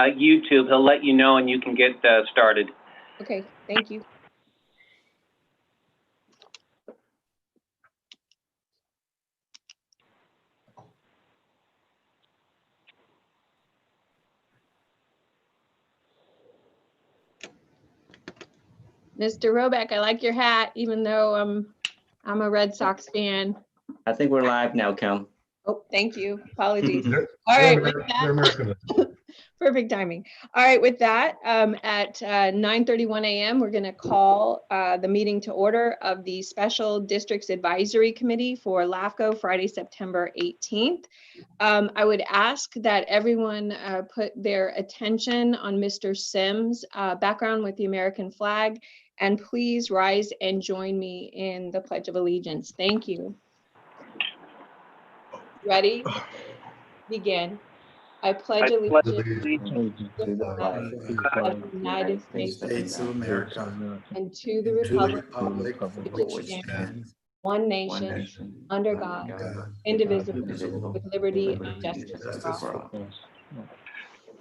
YouTube. He'll let you know and you can get started. Okay, thank you. Mr. Robeck, I like your hat, even though I'm a Red Sox fan. I think we're live now, Kim. Oh, thank you. Apologies. All right, with that, perfect timing. All right, with that, at 9:31 a.m., we're going to call the meeting to order of the Special Districts Advisory Committee for LAFCO, Friday, September 18th. I would ask that everyone put their attention on Mr. Sims' background with the American flag, and please rise and join me in the Pledge of Allegiance. Thank you. Ready? Begin. I pledge allegiance to the flag of the United States of America and to the republic for which it stands, one nation, under God, indivisible, with liberty and justice for all.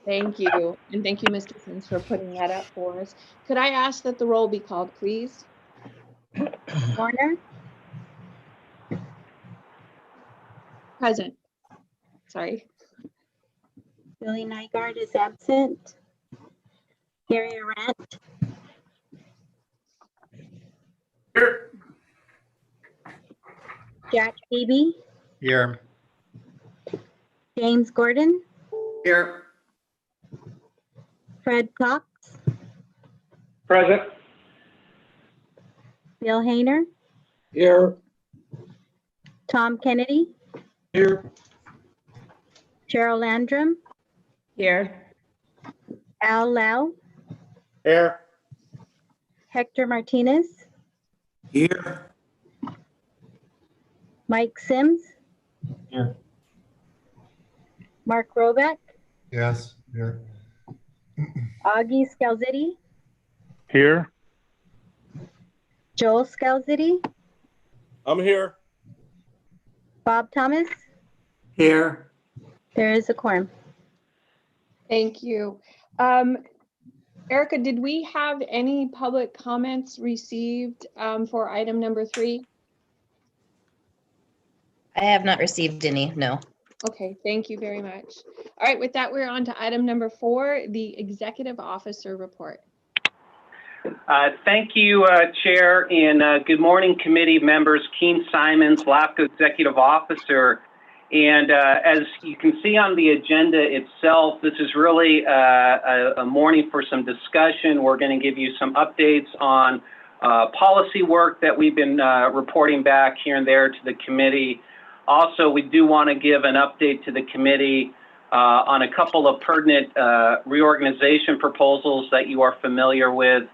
Thank you. And thank you, Mr. Sims, for putting that up for us. Could I ask that the roll be called, please? Warner, Present. Sorry. Billy Nygaard is absent. Gary Arant, Here. Jack Beebe, Here. James Gordon, Here. Fred Cox, Present. Bill Hayner, Here. Tom Kennedy, Here. Cheryl Landrum, Here. Al Lau, Here. Hector Martinez, Here. Mike Sims, Here. Mark Robeck, Yes. Here. Augie Scalzitti, Here. Joel Scalzitti, I'm here. Bob Thomas. Here. There is a quorum. Thank you. Erica, did we have any public comments received for item number 3? I have not received any, no. Okay, thank you very much. All right, with that, we're on to item number 4, the Executive Officer Report. Thank you, Chair, and good morning, committee members. Keen Simons, LAFCO Executive Officer. And as you can see on the agenda itself, this is really a morning for some discussion. We're going to give you some updates on policy work that we've been reporting back here and there to the committee. Also, we do want to give an update to the committee on a couple of pertinent reorganization proposals that you are familiar with.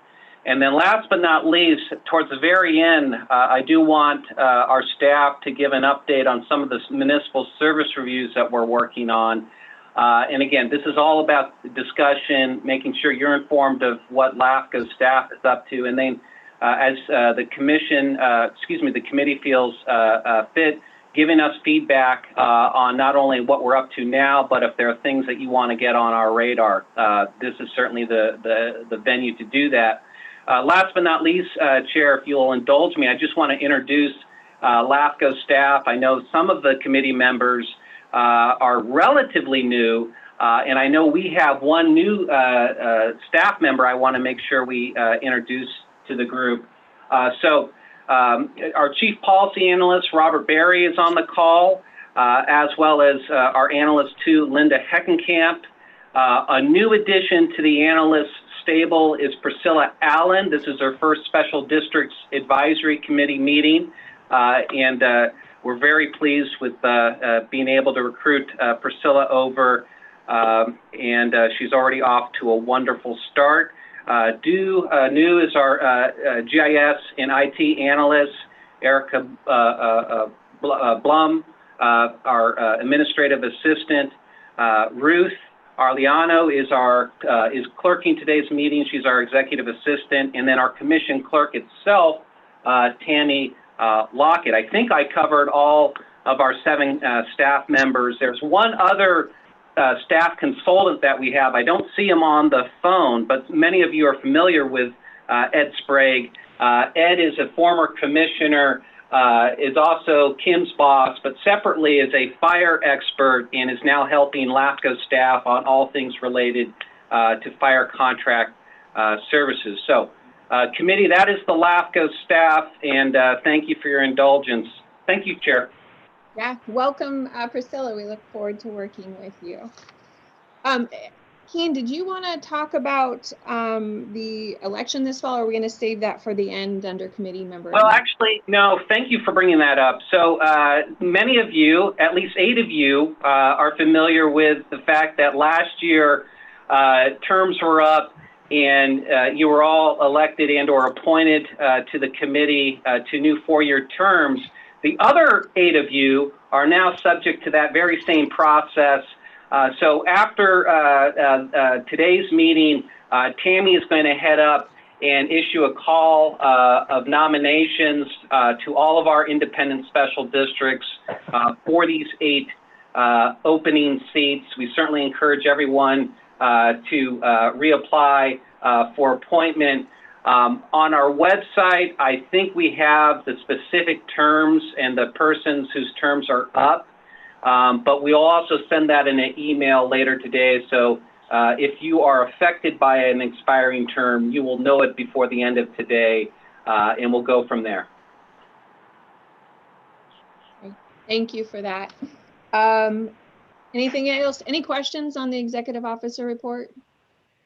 And then last but not least, towards the very end, I do want our staff to give an update on some of the municipal service reviews that we're working on. And again, this is all about discussion, making sure you're informed of what LAFCO staff is up to. And then as the committee feels fit, giving us feedback on not only what we're up to now, but if there are things that you want to get on our radar. This is certainly the venue to do that. Last but not least, Chair, if you'll indulge me, I just want to introduce LAFCO staff. I know some of the committee members are relatively new, and I know we have one new staff member I want to make sure we introduce to the group. Our Chief Policy Analyst, Robert Berry, is on the call, as well as our Analyst 2, Linda Heckenkamp. A new addition to the analyst stable is Priscilla Allen. This is her first Special Districts Advisory Committee meeting, and we're very pleased with being able to recruit Priscilla over, and she's already off to a wonderful start. New is our GIS and IT analyst, Erica Blum, our administrative assistant. Ruth Arliano is clerking today's meeting. She's our executive assistant, and then our commission clerk itself, Tammy Lockett. I think I covered all of our 7 staff members. There's one other staff consultant that we have. I don't see him on the phone, but many of you are familiar with Ed Sprague. Ed is a former commissioner, is also Kim's boss, but separately is a fire expert and is now helping LAFCO staff on all things related to fire contract services. So, committee, that is the LAFCO staff, and thank you for your indulgence. Thank you, Chair. Yeah, welcome, Priscilla. We look forward to working with you. Keen, did you want to talk about the election this fall, or are we going to save that for the end under committee member? Well, actually, no, thank you for bringing that up. So many of you, at least 8 of you, are familiar with the fact that last year terms were up and you were all elected and or appointed to the committee to new 4-year terms. The other 8 of you are now subject to that very same process. So after today's meeting, Tammy is going to head up and issue a call of nominations to all of our independent special districts for these 8 opening seats. We certainly encourage everyone to reapply for appointment. On our website, I think we have the specific terms and the persons whose terms are up, but we'll also send that in an email later today. So if you are affected by an expiring term, you will know it before the end of today, and we'll go from there. Thank you for that. Anything else? Any questions on the executive officer report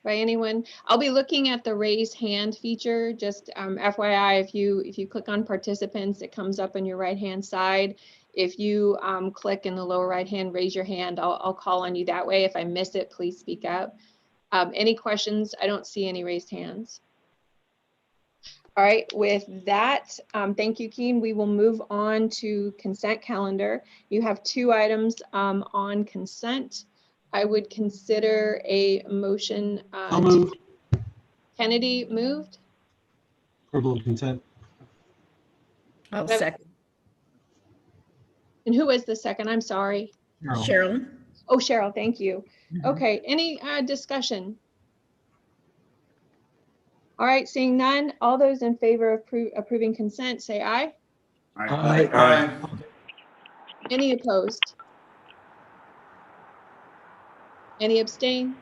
by anyone? I'll be looking at the raise hand feature. Just FYI, if you click on participants, it comes up on your right hand side. If you click in the lower right hand, raise your hand, I'll call on you that way. If I miss it, please speak up. Any questions? I don't see any raised hands. All right, with that, thank you, Keen. We will move on to consent calendar. You have 2 items on consent. I would consider a motion. So moved. Kennedy moved. Approval of consent. I'll second. And who is the second? I'm sorry. Cheryl. Oh, Cheryl, thank you. Okay, any discussion? All right, seeing none, all those in favor of approving consent, say aye. Aye. Any opposed? Any abstain?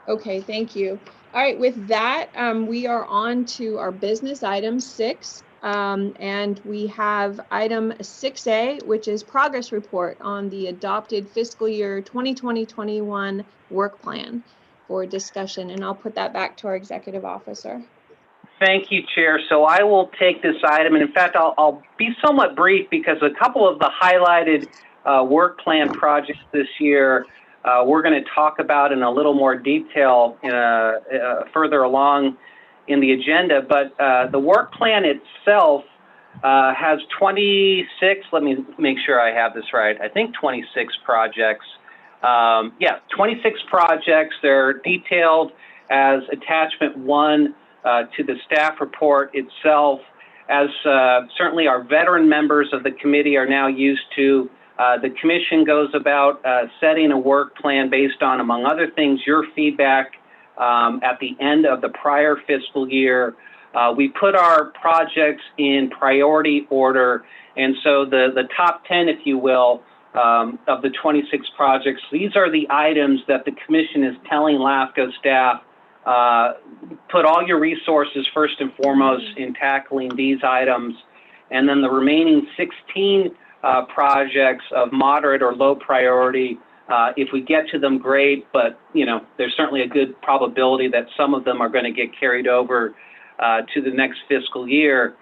Okay, thank you. All right, with that, we are on to our business item 6. And we have item 6A, which is progress report on the adopted fiscal year 2020-21 work plan for discussion. And I'll put that back to our executive officer. Thank you, Chair. So I will take this item, and in fact, I'll be somewhat brief because a couple of the highlighted work plan projects this year we're going to talk about in a little more detail further along in the agenda. But the work plan itself has 26, let me make sure I have this right, I think 26 projects. Yeah, 26 projects. They're detailed as attachment 1 to the staff report itself, as certainly our veteran members of the committee are now used to. The commission goes about setting a work plan based on, among other things, your feedback at the end of the prior fiscal year. We put our projects in priority order, and so the top 10, if you will, of the 26 projects, these are the items that the commission is telling LAFCO staff, put all your resources first and foremost in tackling these items, and then the remaining 16 projects of moderate or low priority, if we get to them, great, but there's certainly a good probability that some of them are going to get carried over to the next fiscal year.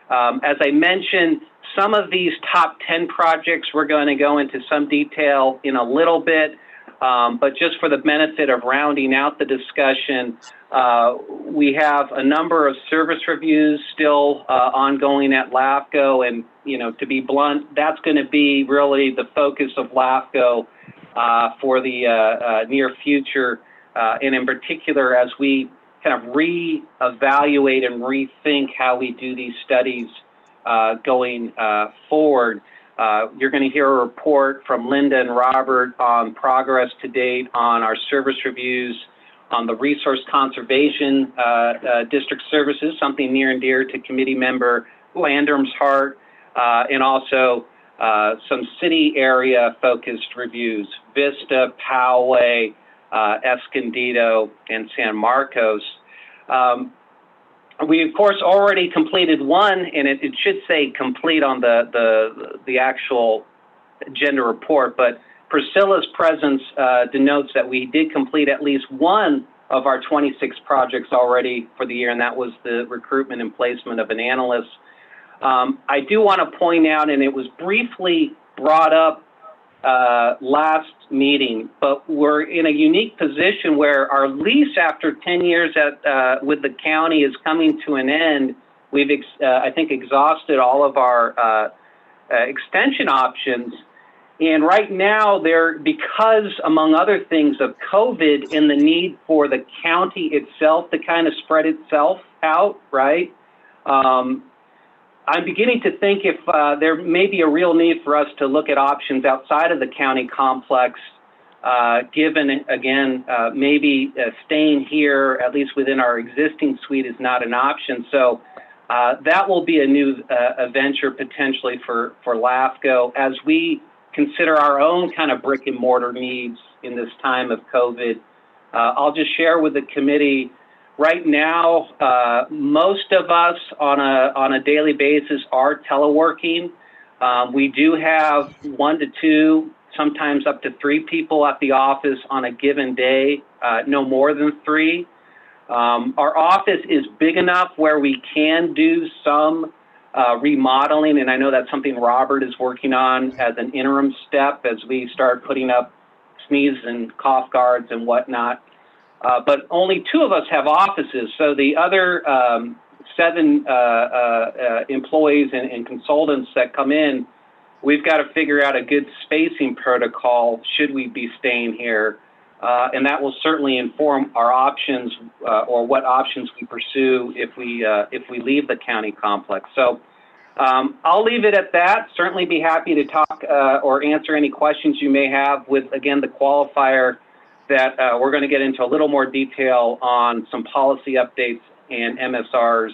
As I mentioned, some of these top 10 projects we're going to go into some detail in a little bit, but just for the benefit of rounding out the discussion, we have a number of service reviews still ongoing at LAFCO, and to be blunt, that's going to be really the focus of LAFCO for the near future, and in particular as we kind of re-evaluate and rethink how we do these studies going forward. You're going to hear a report from Linda and Robert on progress to date on our service reviews on the resource conservation district services, something near and dear to committee member Landrum's heart, and also some city area focused reviews, Vista, Poway, Escondido, and San Marcos. We, of course, already completed one, and it should say complete on the actual agenda report, but Priscilla's presence denotes that we did complete at least one of our 26 projects already for the year, and that was the recruitment and placement of an analyst. I do want to point out, and it was briefly brought up last meeting, but we're in a unique position where our lease after 10 years with the county is coming to an end. We've, I think, exhausted all of our extension options. And right now, because, among other things, of COVID and the need for the county itself to kind of spread itself out, right? I'm beginning to think if there may be a real need for us to look at options outside of the county complex, given, again, maybe staying here, at least within our existing suite, is not an option. So that will be a new venture potentially for LAFCO as we consider our own kind of brick and mortar needs in this time of COVID. I'll just share with the committee. Right now, most of us on a daily basis are teleworking. We do have 1 to 2, sometimes up to 3 people at the office on a given day, no more than 3. Our office is big enough where we can do some remodeling, and I know that's something Robert is working on as an interim step as we start putting up sneeze and cough guards and whatnot. But only 2 of us have offices, so the other 7 employees and consultants that come in, we've got to figure out a good spacing protocol should we be staying here, and that will certainly inform our options or what options we pursue if we leave the county complex. So I'll leave it at that. Certainly be happy to talk or answer any questions you may have with, again, the qualifier that we're going to get into a little more detail on some policy updates and MSRs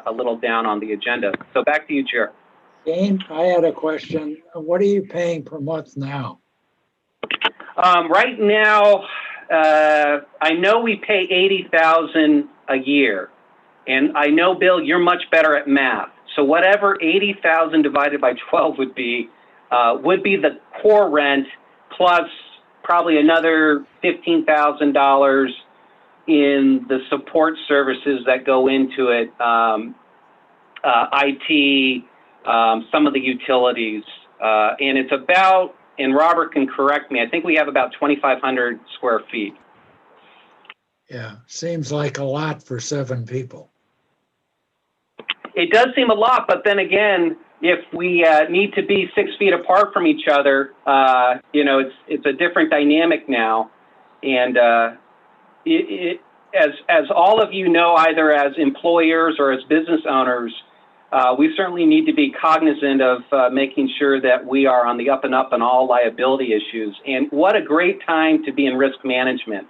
a little down on the agenda. So back to you, Chair. Jane, I had a question. What are you paying per month now? Right now, I know we pay $80,000 a year, and I know, Bill, you're much better at math. So whatever 80,000 divided by 12 would be the core rent plus probably another $15,000 in the support services that go into it, IT, some of the utilities, and it's about, and Robert can correct me, I think we have about 2,500 square feet. Yeah, seems like a lot for 7 people. It does seem a lot, but then again, if we need to be 6 feet apart from each other, you know, it's a different dynamic now. And as all of you know, either as employers or as business owners, we certainly need to be cognizant of making sure that we are on the up and up on all liability issues. And what a great time to be in risk management.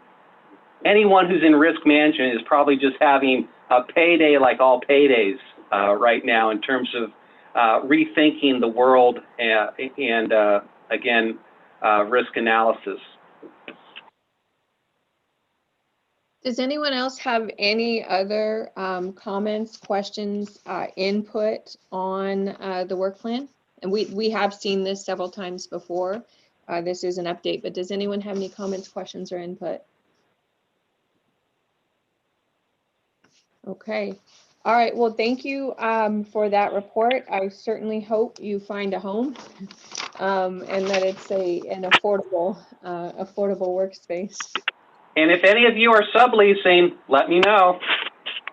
Anyone who's in risk management is probably just having a payday like all paydays right now in terms of rethinking the world and again, risk analysis. Does anyone else have any other comments, questions, input on the work plan? And we have seen this several times before. This is an update, but does anyone have any comments, questions, or input? Okay. All right. Well, thank you for that report. I certainly hope you find a home and that it's an affordable workspace. And if any of you are subleasing, let me know.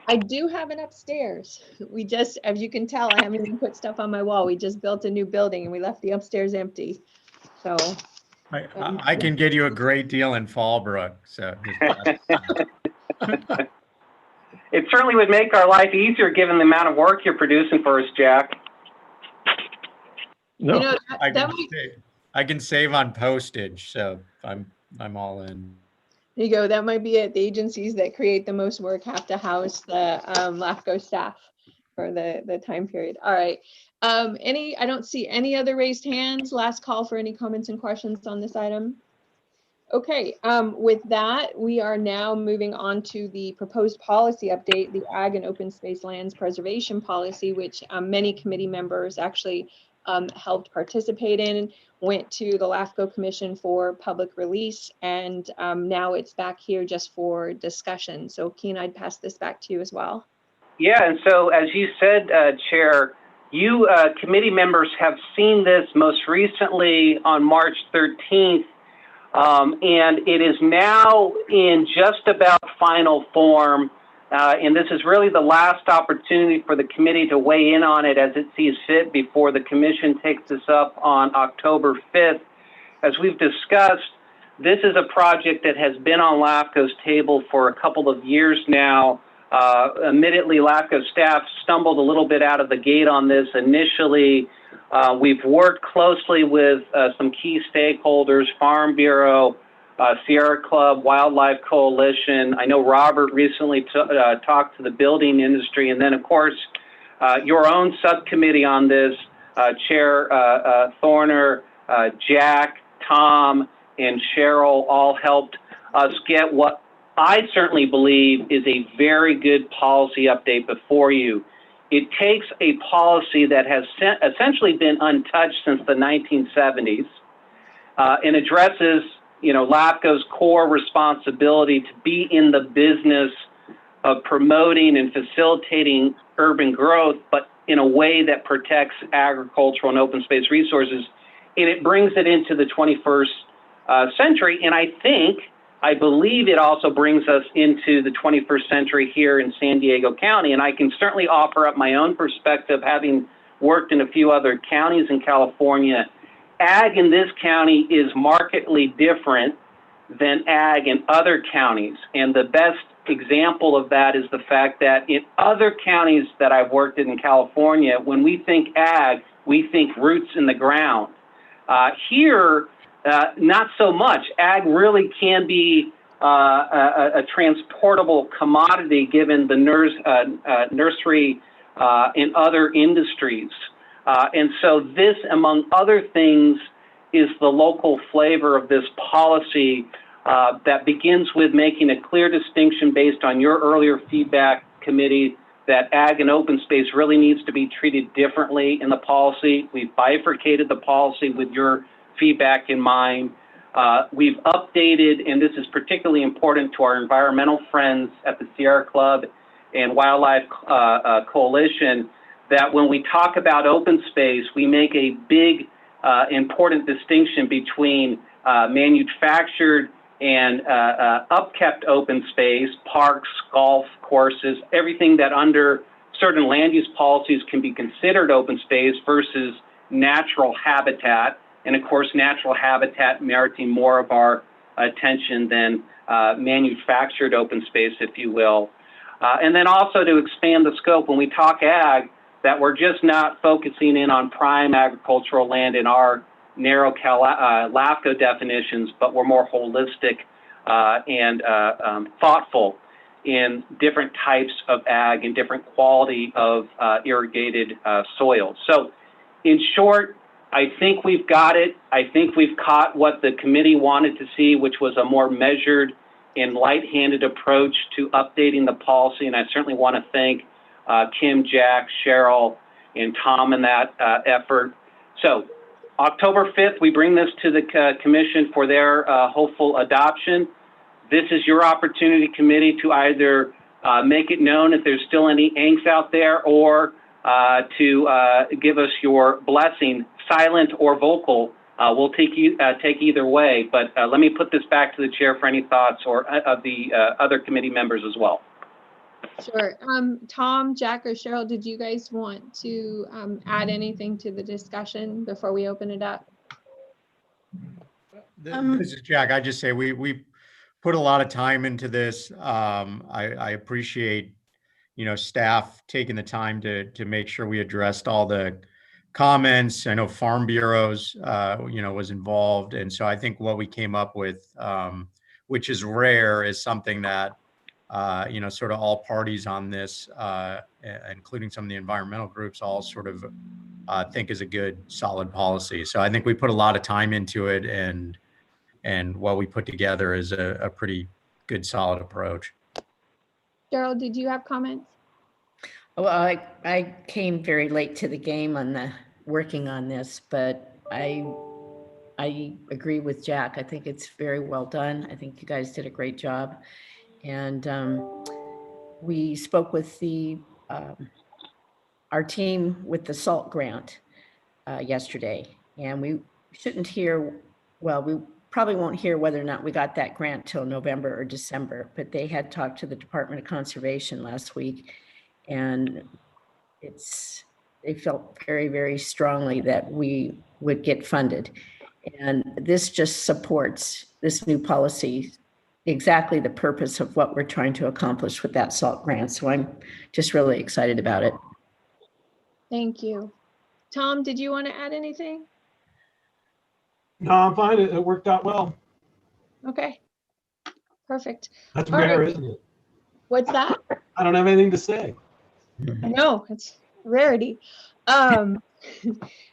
I do have it upstairs. We just, as you can tell, I haven't even put stuff on my wall. We just built a new building and we left the upstairs empty. So I can get you a great deal in Fallbrook. So it certainly would make our life easier given the amount of work you're producing for us, Jack. You know, I that can might, save, I can save on postage, so I'm all in. there you go. That might be it. The agencies that create the most work have to house the LAFCO staff for the time period. All right. I don't see any other raised hands. Last call for any comments and questions on this item. Okay, with that, we are now moving on to the proposed policy update, the Ag and Open Space Lands Preservation Policy, which many committee members actually helped participate in, went to the LAFCO Commission for public release, and now it's back here just for discussion. So Keen, I'd pass this back to you as well. Yeah, and so as you said, Chair, you committee members have seen this most recently on March 13th. And it is now in just about final form, and this is really the last opportunity for the committee to weigh in on it as it sees fit before the commission takes this up on October 5th. As we've discussed, this is a project that has been on LAFCO's table for a couple of years now. Admittedly, LAFCO staff stumbled a little bit out of the gate on this initially. We've worked closely with some key stakeholders, Farm Bureau, Sierra Club, Wildlife Coalition. I know Robert recently talked to the building industry, and then of course, your own subcommittee on this, Chair Thorner, Jack, Tom, and Cheryl all helped us get what I certainly believe is a very good policy update before you. It takes a policy that has essentially been untouched since the 1970s and addresses, LAFCO's core responsibility to be in the business of promoting and facilitating urban growth, but in a way that protects agricultural and open space resources. And it brings it into the 21st century. And I believe it also brings us into the 21st century here in San Diego County. And I can certainly offer up my own perspective, having worked in a few other counties in California. Ag in this county is markedly different than ag in other counties. And the best example of that is the fact that in other counties that I've worked in California, when we think ag, we think roots in the ground. Here, not so much. Ag really can be a transportable commodity given the nursery and other industries. And so this, among other things, is the local flavor of this policy that begins with making a clear distinction based on your earlier feedback, committee, that ag and open space really needs to be treated differently in the policy. We've bifurcated the policy with your feedback in mind. We've updated, and this is particularly important to our environmental friends at the Sierra Club and Wildlife Coalition, that when we talk about open space, we make a big, important distinction between manufactured and upkept open space, parks, golf courses, everything that under certain land use policies can be considered open space versus natural habitat. And of course, natural habitat meriting more of our attention than manufactured open space, if you will. And then also to expand the scope, when we talk ag, that we're just not focusing in on prime agricultural land in our narrow LAFCO definitions, but we're more holistic and thoughtful in different types of ag and different quality of irrigated soils. So in short, I think we've got it. I think we've caught what the committee wanted to see, which was a more measured and light-handed approach to updating the policy. And I certainly want to thank Kim, Jack, Cheryl, and Tom in that effort. So October 5th, we bring this to the commission for their hopeful adoption. This is your opportunity, committee, to either make it known if there's still any angst out there, or to give us your blessing, silent or vocal. We'll take either way, but let me put this back to the chair for any thoughts or of the other committee members as well. Sure. Tom, Jack, or Cheryl, did you guys want to add anything to the discussion before we open it up? This is Jack. I just say we put a lot of time into this. I appreciate, staff taking the time to make sure we addressed all the comments. I know Farm Bureaus, was involved. And so I think what we came up with, which is rare, is something that, sort of all parties on this, including some of the environmental groups, all sort of think is a good, solid policy. So I think we put a lot of time into it, and what we put together is a pretty good, solid approach. Cheryl, did you have comments? Well, I came very late to the game on the working on this, but I agree with Jack. I think it's very well done. I think you guys did a great job. And we spoke with our team with the SALT grant yesterday, and we shouldn't hear, well, we probably won't hear whether or not we got that grant till November or December, but they had talked to the Department of Conservation last week, and they felt very, very strongly that we would get funded. And this just supports this new policy, exactly the purpose of what we're trying to accomplish with that SALT grant. So I'm just really excited about it. Thank you. Tom, did you want to add anything? No, I'm fine. It worked out well. Okay, perfect. That's All rare, right. isn't it? What's that? I don't have anything to say. I know, it's a rarity.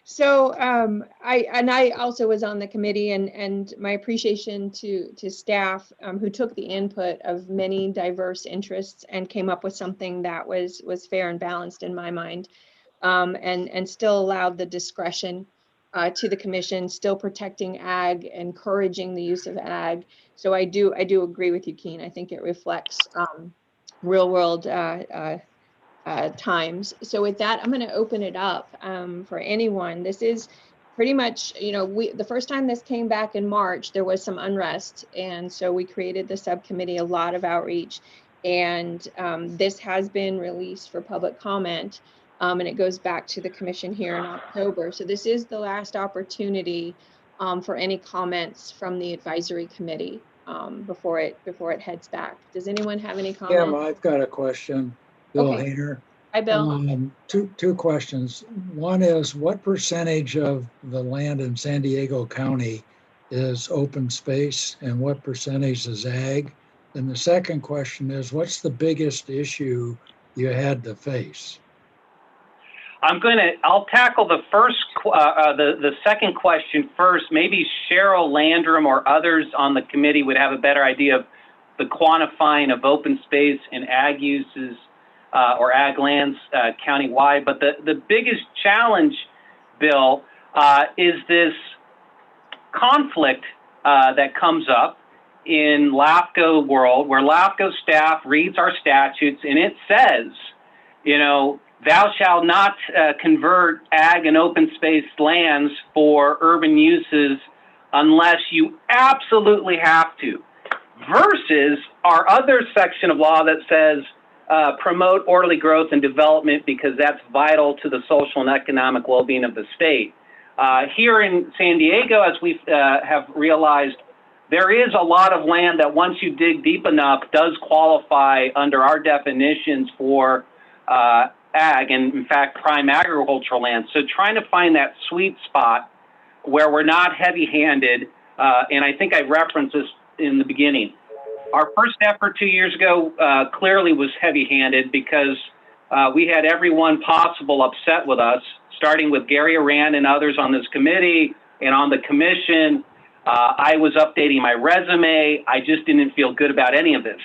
So I also was on the committee, and my appreciation to staff who took the input of many diverse interests and came up with something that was fair and balanced in my mind, and still allowed the discretion to the commission, still protecting ag, encouraging the use of ag. So I do agree with you, Keen. I think it reflects real world times. So with that, I'm going to open it up for anyone. This is pretty much, the first time this came back in March, there was some unrest. And so we created the subcommittee, a lot of outreach. And this has been released for public comment. And it goes back to the commission here in October. So this is the last opportunity for any comments from the advisory committee before it heads back. Does anyone have any comments? Yeah, I've got a question. Bill Okay. Hayner. Hi, Bill. Two questions. One is, what percentage of the land in San Diego County is open space and what percentage is ag? And the second question is, what's the biggest issue you had to face? I'll tackle the first, the second question first. Maybe Cheryl Landrum or others on the committee would have a better idea of the quantifying of open space and ag uses or ag lands countywide. But the biggest challenge, Bill, is this conflict that comes up in LAFCO world, where LAFCO staff reads our statutes and it says, thou shalt not convert ag and open space lands for urban uses unless you absolutely have to, versus our other section of law that says promote orderly growth and development because that's vital to the social and economic well-being of the state. Here in San Diego, as we have realized, there is a lot of land that once you dig deep enough does qualify under our definitions for ag, and in fact, prime agricultural land. So trying to find that sweet spot where we're not heavy-handed, and I think I referenced this in the beginning. Our first effort 2 years ago clearly was heavy-handed because we had everyone possible upset with us, starting with Gary Arand and others on this committee and on the commission. I was updating my resume. I just didn't feel good about any of this.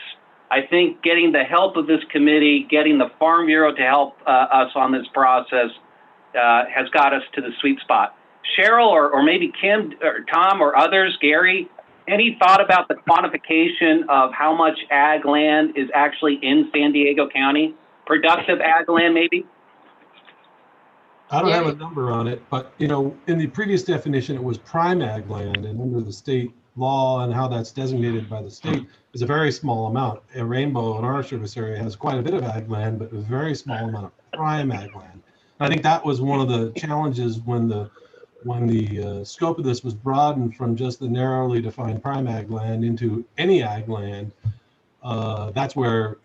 I think getting the help of this committee, getting the Farm Bureau to help us on this process has got us to the sweet spot. Cheryl or maybe Kim or Tom or others, Gary, any thought about the quantification of how much ag land is actually in San Diego County? Productive ag land, maybe? I don't have a number on it, but in the previous definition, it was prime ag land, and under the state law and how that's designated by the state is a very small amount. A Rainbow in our service area has quite a bit of ag land, but a very small amount of prime ag land. And I think that was one of the challenges when the scope of this was broadened from just the narrowly defined prime ag land into any ag land. That's where,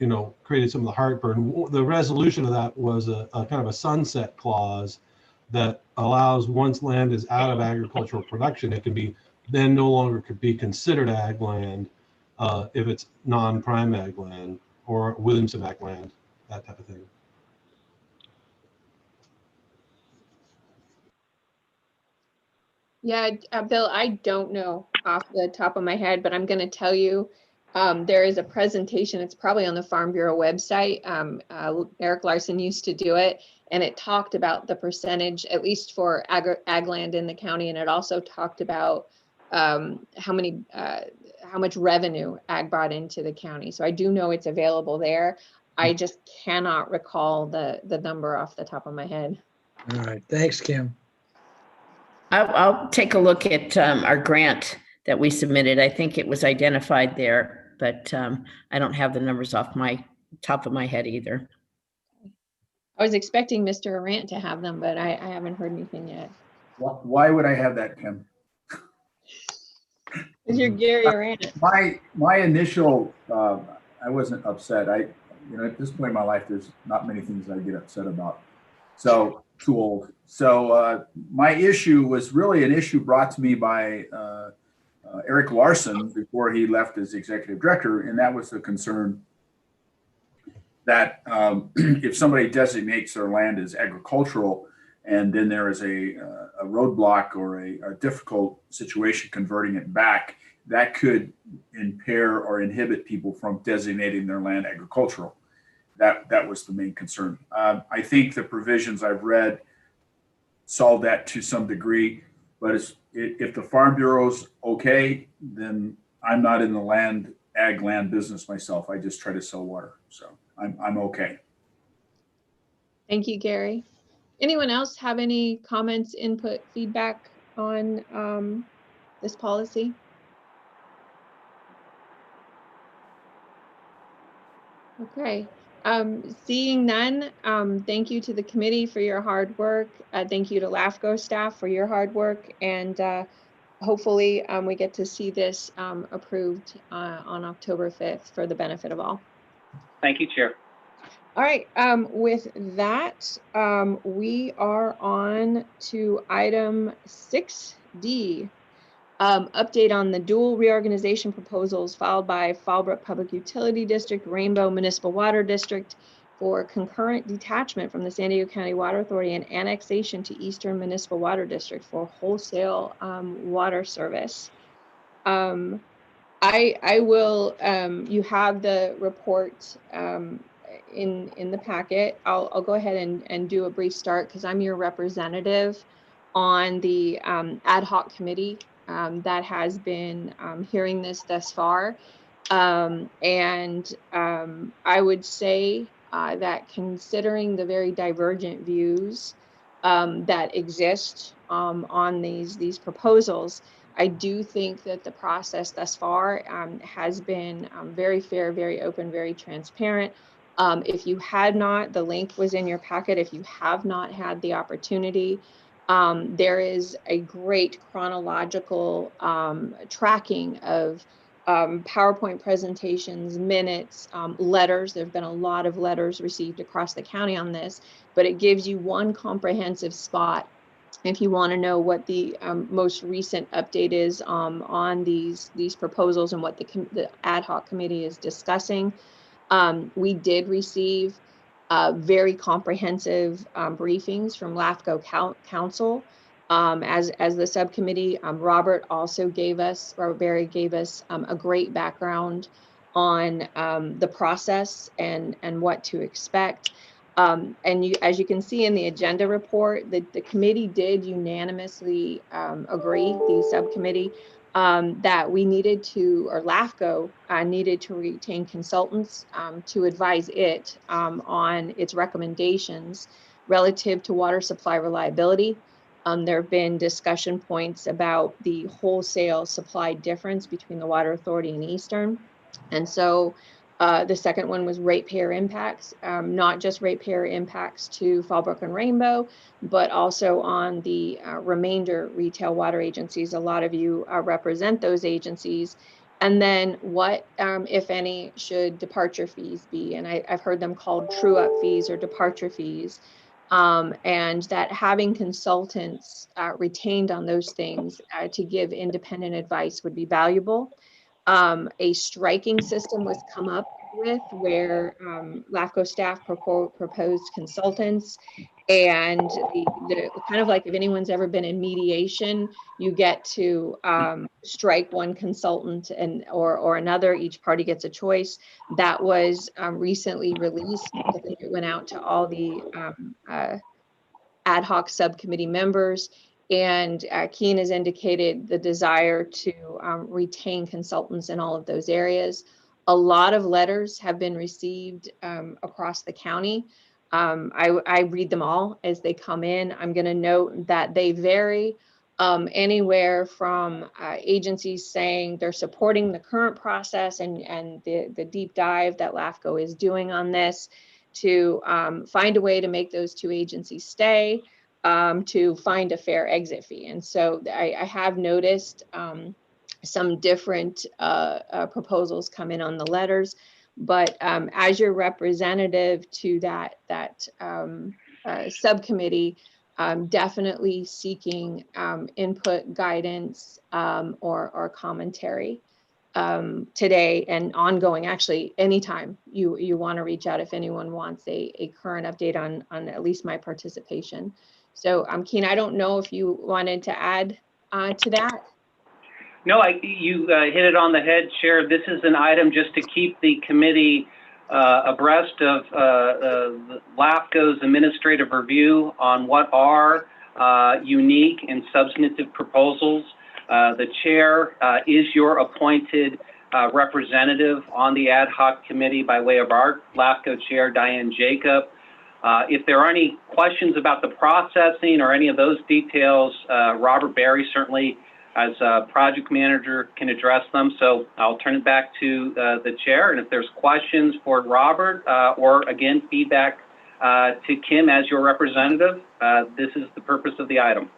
created some of the heartburn. The resolution of that was a kind of a sunset clause that allows, once land is out of agricultural production, it can be then no longer could be considered ag land if it's non-prime ag land or within some ag land, that type of thing. Yeah, Bill, I don't know off the top of my head, but I'm going to tell you there is a presentation. It's probably on the Farm Bureau website. Eric Larson used to do it, and it talked about the percentage, at least for ag land in the county, and it also talked about how much revenue ag brought into the county. So I do know it's available there. I just cannot recall the number off the top of my head. All right, thanks, Kim. I'll take a look at our grant that we submitted. I think it was identified there, but I don't have the numbers off my top of my head either. I was expecting Mr. Arant to have them, but I haven't heard anything yet. Why would I have that, Kim? Because you're Gary Arant. My initial, I wasn't upset. At this point in my life, there's not many things I get upset about. So too old. So my issue was really an issue brought to me by Eric Larson before he left as executive director, and that was the concern that if somebody designates their land as agricultural, and then there is a roadblock or a difficult situation converting it back, that could impair or inhibit people from designating their land agricultural. That was the main concern. I think the provisions I've read solve that to some degree, but if the Farm Bureau's okay, then I'm not in the ag land business myself. I just try to sell water, so I'm okay. Thank you, Gary. Anyone else have any comments, input, feedback on this policy? Okay. Seeing none, thank you to the committee for your hard work. Thank you to LAFCO staff for your hard work. And hopefully we get to see this approved on October 5th for the benefit of all. Thank you, Chair. All right, with that, we are on to item 6D. Update on the dual reorganization proposals filed by Fallbrook Public Utility District, Rainbow Municipal Water District for concurrent detachment from the San Diego County Water Authority and annexation to Eastern Municipal Water District for wholesale water service. I will, you have the report in the packet. I'll go ahead and do a brief start because I'm your representative on the ad hoc committee that has been hearing this thus far. I would say that considering the very divergent views that exist on these proposals, I do think that the process thus far has been very fair, very open, very transparent. If you had not, the link was in your packet. If you have not had the opportunity, there is a great chronological tracking of PowerPoint presentations, minutes, letters. There have been a lot of letters received across the county on this, but it gives you one comprehensive spot if you want to know what the most recent update is on these proposals and what the ad hoc committee is discussing. We did receive very comprehensive briefings from LAFCO Council as the subcommittee. Robert Berry gave us a great background on the process and what to expect. As you can see in the agenda report, the committee did unanimously agree, the subcommittee, that we needed to, or LAFCO needed to retain consultants to advise it on its recommendations relative to water supply reliability. There have been discussion points about the wholesale supply difference between the Water Authority and Eastern. And so the second one was ratepayer impacts, not just ratepayer impacts to Fallbrook and Rainbow, but also on the remainder retail water agencies. A lot of you represent those agencies. And then what, if any, should departure fees be? And I've heard them called true-up fees or departure fees. and that having consultants retained on those things to give independent advice would be valuable. A striking system was come up with where LAFCO staff proposed consultants, and the kind of like if anyone's ever been in mediation, you get to strike one consultant and or another. Each party gets a choice. That was recently released. I think it went out to all the ad hoc subcommittee members, and Keen has indicated the desire to retain consultants in all of those areas. A lot of letters have been received across the county. I read them all as they come in. I'm going to note that they vary anywhere from agencies saying they're supporting the current process and the deep dive that LAFCO is doing on this, to find a way to make those two agencies stay, to find a fair exit fee. And so I have noticed some different proposals come in on the letters, but as your representative to that subcommittee, definitely seeking input, guidance, or commentary today and ongoing. Actually, anytime you want to reach out if anyone wants a current update on at least my participation. So I'm Keen. I don't know if you wanted to add to that. No, you hit it on the head, Chair. This is an item just to keep the committee abreast of LAFCO's administrative review on what are unique and substantive proposals. The chair is your appointed representative on the ad hoc committee by way of our LAFCO chair, Diane Jacob. If there are any questions about the processing or any of those details, Robert Berry certainly, as a project manager, can address them. So I'll turn it back to the chair. And if there's questions for Robert or again, feedback to Kim as your representative, this is the purpose of the item.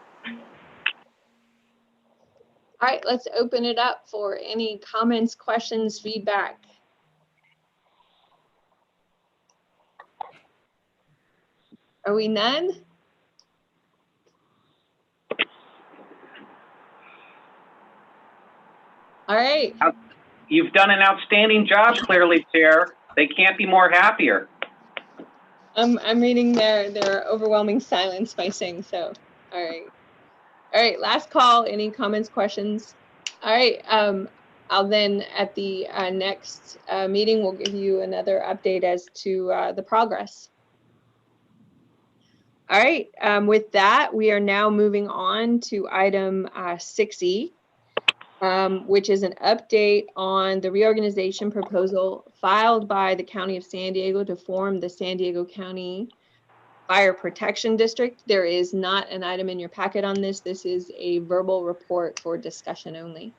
All right, let's open it up for any comments, questions, feedback. Are we none? All right. You've done an outstanding job, clearly, Chair. They can't be more happier. I'm reading their overwhelming silence by saying so. All right. All right, last call. Any comments, questions? All right. I'll then at the next meeting, we'll give you another update as to the progress. All right. With that, we are now moving on to item 6E, which is an update on the reorganization proposal filed by the County of San Diego to form the San Diego County Fire Protection District. There is not an item in your packet on this. This is a verbal report for discussion only.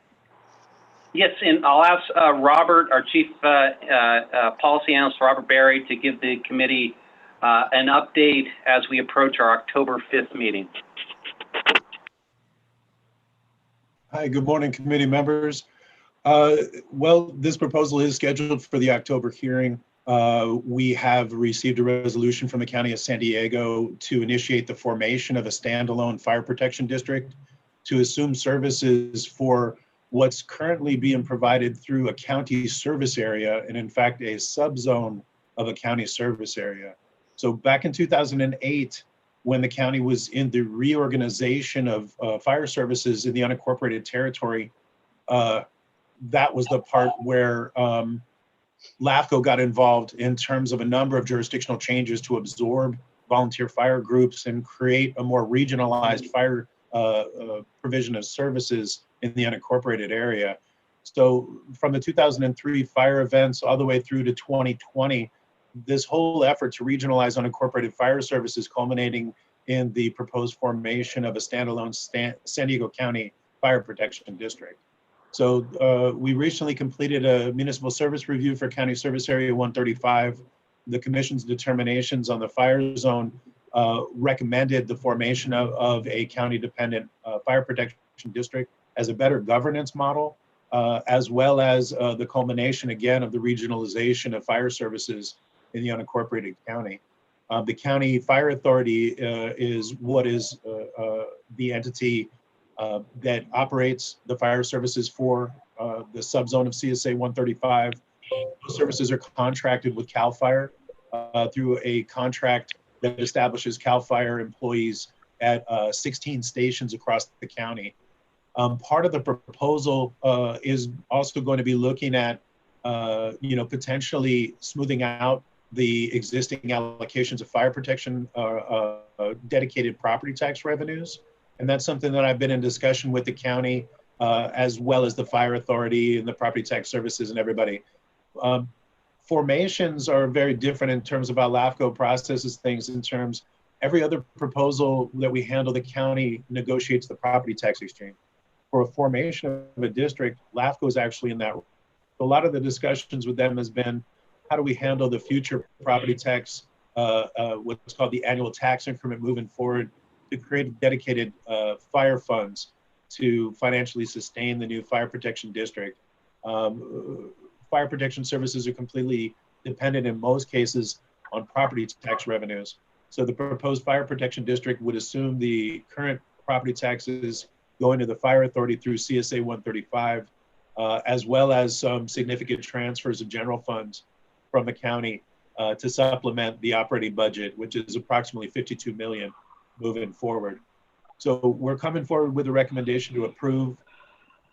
Yes, and I'll ask Robert, our Chief Policy Analyst, Robert Berry, to give the committee an update as we approach our October 5th meeting. Hi, good morning, committee members. Well, this proposal is scheduled for the October hearing. We have received a resolution from the County of San Diego to initiate the formation of a standalone fire protection district to assume services for what's currently being provided through a county service area, and in fact, a subzone of a county service area. So back in 2008, when the county was in the reorganization of fire services in the unincorporated territory, that was the part where LAFCO got involved in terms of a number of jurisdictional changes to absorb volunteer fire groups and create a more regionalized fire provision of services in the unincorporated area. So from the 2003 fire events all the way through to 2020, this whole effort to regionalize unincorporated fire services culminating in the proposed formation of a standalone San Diego County Fire Protection District. So we recently completed a municipal service review for County Service Area 135. The commission's determinations on the fire zone recommended the formation of a county-dependent fire protection district as a better governance model, as well as the culmination, again, of the regionalization of fire services in the unincorporated county. The county fire authority is what is the entity that operates the fire services for the subzone of CSA 135. Those services are contracted with CAL FIRE through a contract that establishes CAL FIRE employees at 16 stations across the county. Part of the proposal is also going to be looking at, potentially smoothing out the existing allocations of fire protection dedicated property tax revenues. And that's something that I've been in discussion with the county, as well as the fire authority and the property tax services and everybody. Formations are very different in terms of how LAFCO processes things. In terms, every other proposal that we handle, the county negotiates the property tax exchange. For a formation of a district, LAFCO is actually in that. A lot of the discussions with them has been, how do we handle the future property tax, what's called the annual tax increment moving forward, to create dedicated fire funds to financially sustain the new fire protection district. Fire protection services are completely dependent in most cases on property tax revenues. So the proposed fire protection district would assume the current property taxes going to the fire authority through CSA 135, as well as some significant transfers of general funds from the county to supplement the operating budget, which is approximately 52 million moving forward. So we're coming forward with a recommendation to approve.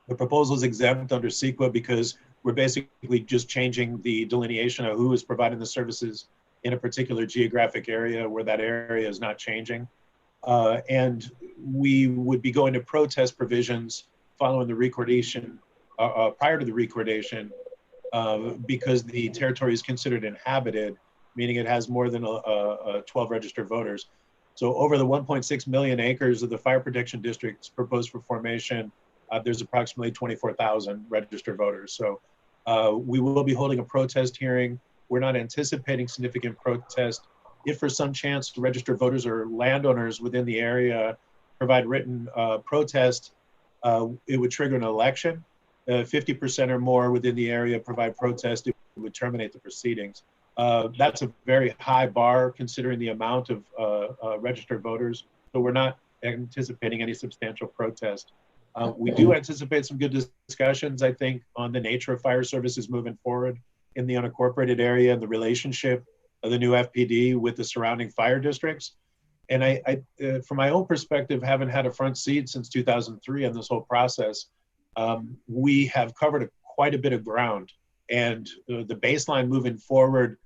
The proposal is exempt under CEQA because we're basically just changing the delineation of who is providing the services in a particular geographic area where that area is not changing. And we would be going to protest provisions following the recordation, prior to the recordation, because the territory is considered inhabited, meaning it has more than 12 registered voters. So over the 1.6 million acres of the fire protection districts proposed for formation, there's approximately 24,000 registered voters. So we will be holding a protest hearing. We're not anticipating significant protest. If for some chance the registered voters or landowners within the area provide written protest, it would trigger an election. 50% or more within the area provide protest, it would terminate the proceedings. That's a very high bar considering the amount of registered voters. So we're not anticipating any substantial protest. We do anticipate some good discussions, I think, on the nature of fire services moving forward in the unincorporated area and the relationship of the new FPD with the surrounding fire districts. And I from my own perspective, haven't had a front seat since 2003 on this whole process. We have covered quite a bit of ground, and the baseline moving forward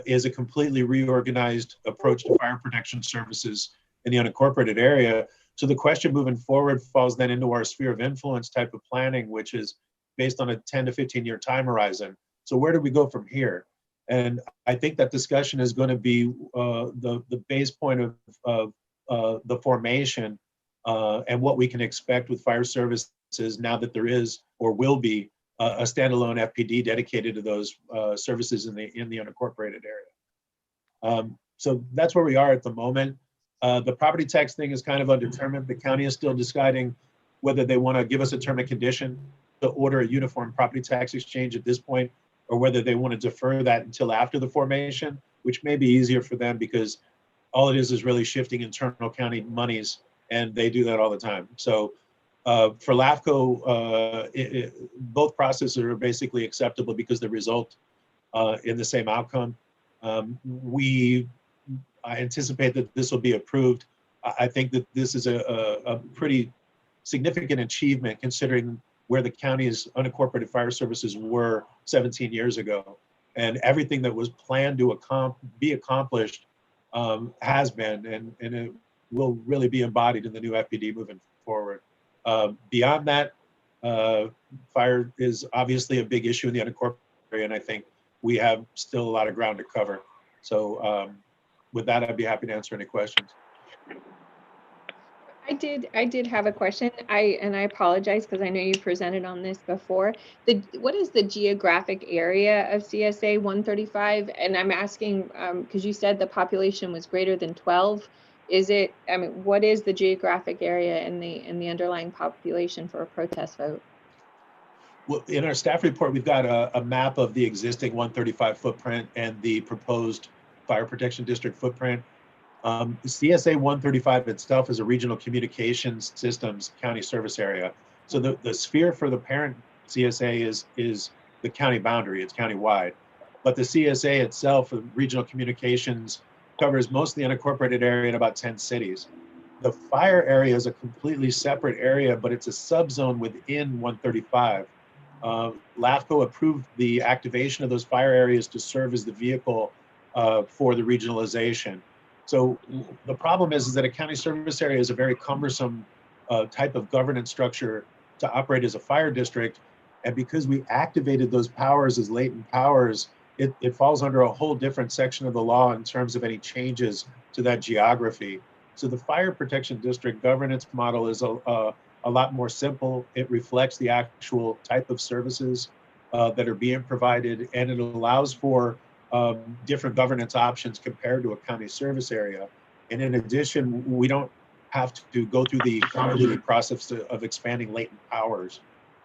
is a completely reorganized approach to fire protection services in the unincorporated area. So the question moving forward falls then into our sphere of influence type of planning, which is based on a 10 to 15 year time horizon. So where do we go from here? And I think that discussion is going to be the base point of the formation and what we can expect with fire services now that there is or will be a standalone FPD dedicated to those services in the unincorporated area. So that's where we are at the moment. The property tax thing is kind of undetermined. The county is still deciding whether they want to give us a term and condition to order a uniform property tax exchange at this point, or whether they want to defer that until after the formation, which may be easier for them because all it is really shifting internal county monies, and they do that all the time. So for LAFCO, both processes are basically acceptable because they result in the same outcome. I anticipate that this will be approved. I think that this is a pretty significant achievement considering where the county's unincorporated fire services were 17 years ago. And everything that was planned to be accomplished has been, and it will really be embodied in the new FPD moving forward. Beyond that, fire is obviously a big issue in the unincorporated area, and I think we have still a lot of ground to cover. So with that, I'd be happy to answer any questions. I did have a question. I apologize because I know you presented on this before. What is the geographic area of CSA 135? And I'm asking because you said the population was greater than 12. Is it? I mean, what is the geographic area in the underlying population for a protest vote? Well, in our staff report, we've got a map of the existing 135 footprint and the proposed fire protection district footprint. The CSA 135 itself is a regional communications systems county service area. So the sphere for the parent CSA is the county boundary, it's county-wide. But the CSA itself, the regional communications, covers most of the unincorporated area in about 10 cities. The fire area is a completely separate area, but it's a subzone within 135. LAFCO approved the activation of those fire areas to serve as the vehicle for the regionalization. So the problem is that a county service area is a very cumbersome type of governance structure to operate as a fire district. And because we activated those powers as latent powers, it falls under a whole different section of the law in terms of any changes to that geography. So the fire protection district governance model is a lot more simple. It reflects the actual type of services that are being provided, and it allows for different governance options compared to a county service area. And in addition, we don't have to go through the convoluted process of expanding latent powers.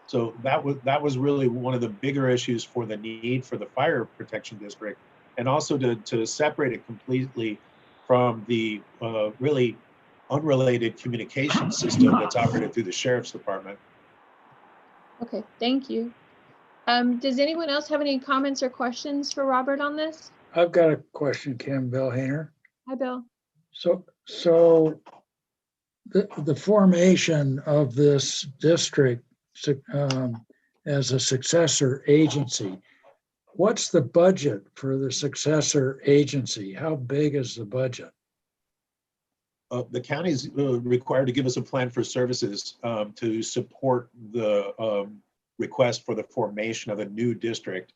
So that was really one of the bigger issues for the need for the fire protection district, and also to separate it completely from the really unrelated communication system that's operated through the sheriff's department. Okay, thank you. Does anyone else have any comments or questions for Robert on this? I've got a question, Kim. Bill Hayner. Hi, Bill. So the formation of this district as a successor agency, what's the budget for the successor agency? How big is the budget? The county's required to give us a plan for services to support the request for the formation of a new district.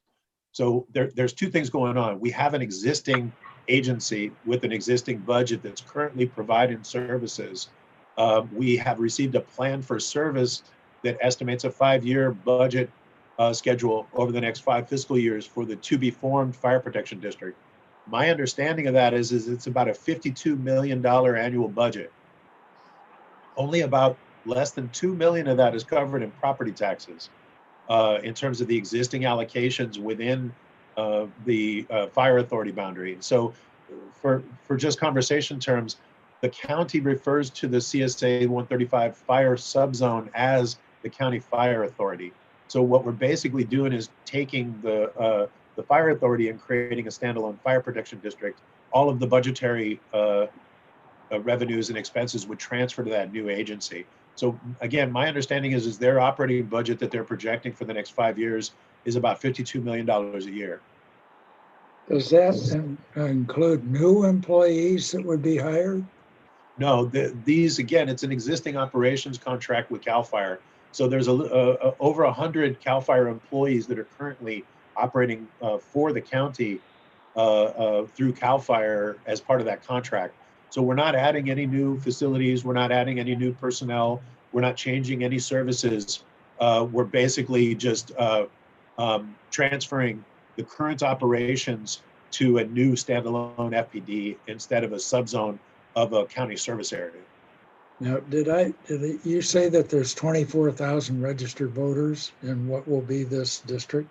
So there's two things going on. We have an existing agency with an existing budget that's currently providing services. We have received a plan for service that estimates a 5-year budget schedule over the next 5 fiscal years for the to be formed fire protection district. My understanding of that is it's about a $52 million annual budget. Only about less than $2 million of that is covered in property taxes in terms of the existing allocations within the fire authority boundary. So for just conversation terms, the county refers to the CSA 135 fire subzone as the county fire authority. So what we're basically doing is taking the fire authority and creating a standalone fire protection district. All of the budgetary revenues and expenses would transfer to that new agency. So again, my understanding is their operating budget that they're projecting for the next 5 years is about $52 million a year. Does that include new employees that would be hired? No, these, again, it's an existing operations contract with CAL FIRE. So there's over 100 CAL FIRE employees that are currently operating for the county through CAL FIRE as part of that contract. So we're not adding any new facilities. We're not adding any new personnel. We're not changing any services. We're basically just transferring the current operations to a new standalone FPD instead of a subzone of a county service area. Now, did you say that there's 24,000 registered voters in what will be this district?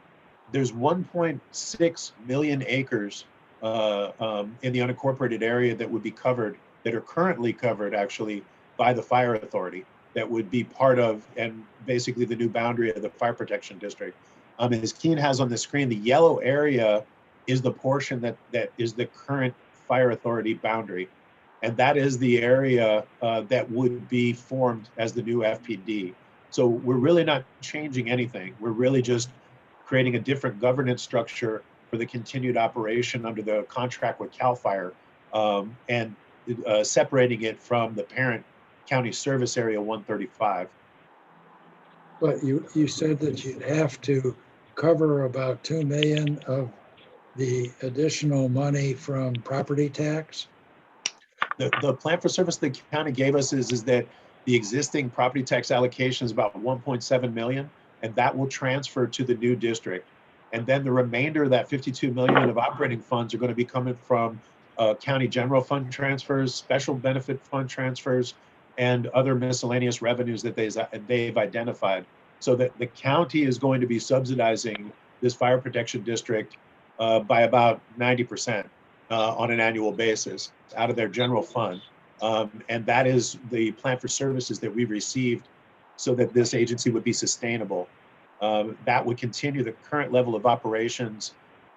There's 1.6 million acres in the unincorporated area that would be covered, that are currently covered actually by the fire authority, that would be part of, and basically the new boundary of the fire protection district. As Keen has on the screen, the yellow area is the portion that is the current fire authority boundary. And that is the area that would be formed as the new FPD. So we're really not changing anything. We're really just creating a different governance structure for the continued operation under the contract with CAL FIRE and separating it from the parent county service area 135. But you said that you'd have to cover about 2 million of the additional money from property tax? The plan for service the county gave us is that the existing property tax allocation is about 1.7 million, and that will transfer to the new district. And then the remainder of that 52 million of operating funds are going to be coming from county general fund transfers, special benefit fund transfers, and other miscellaneous revenues that they've identified. So that the county is going to be subsidizing this fire protection district by about 90%. on an annual basis out of their general fund. And that is the plan for services that we've received so that this agency would be sustainable. That would continue the current level of operations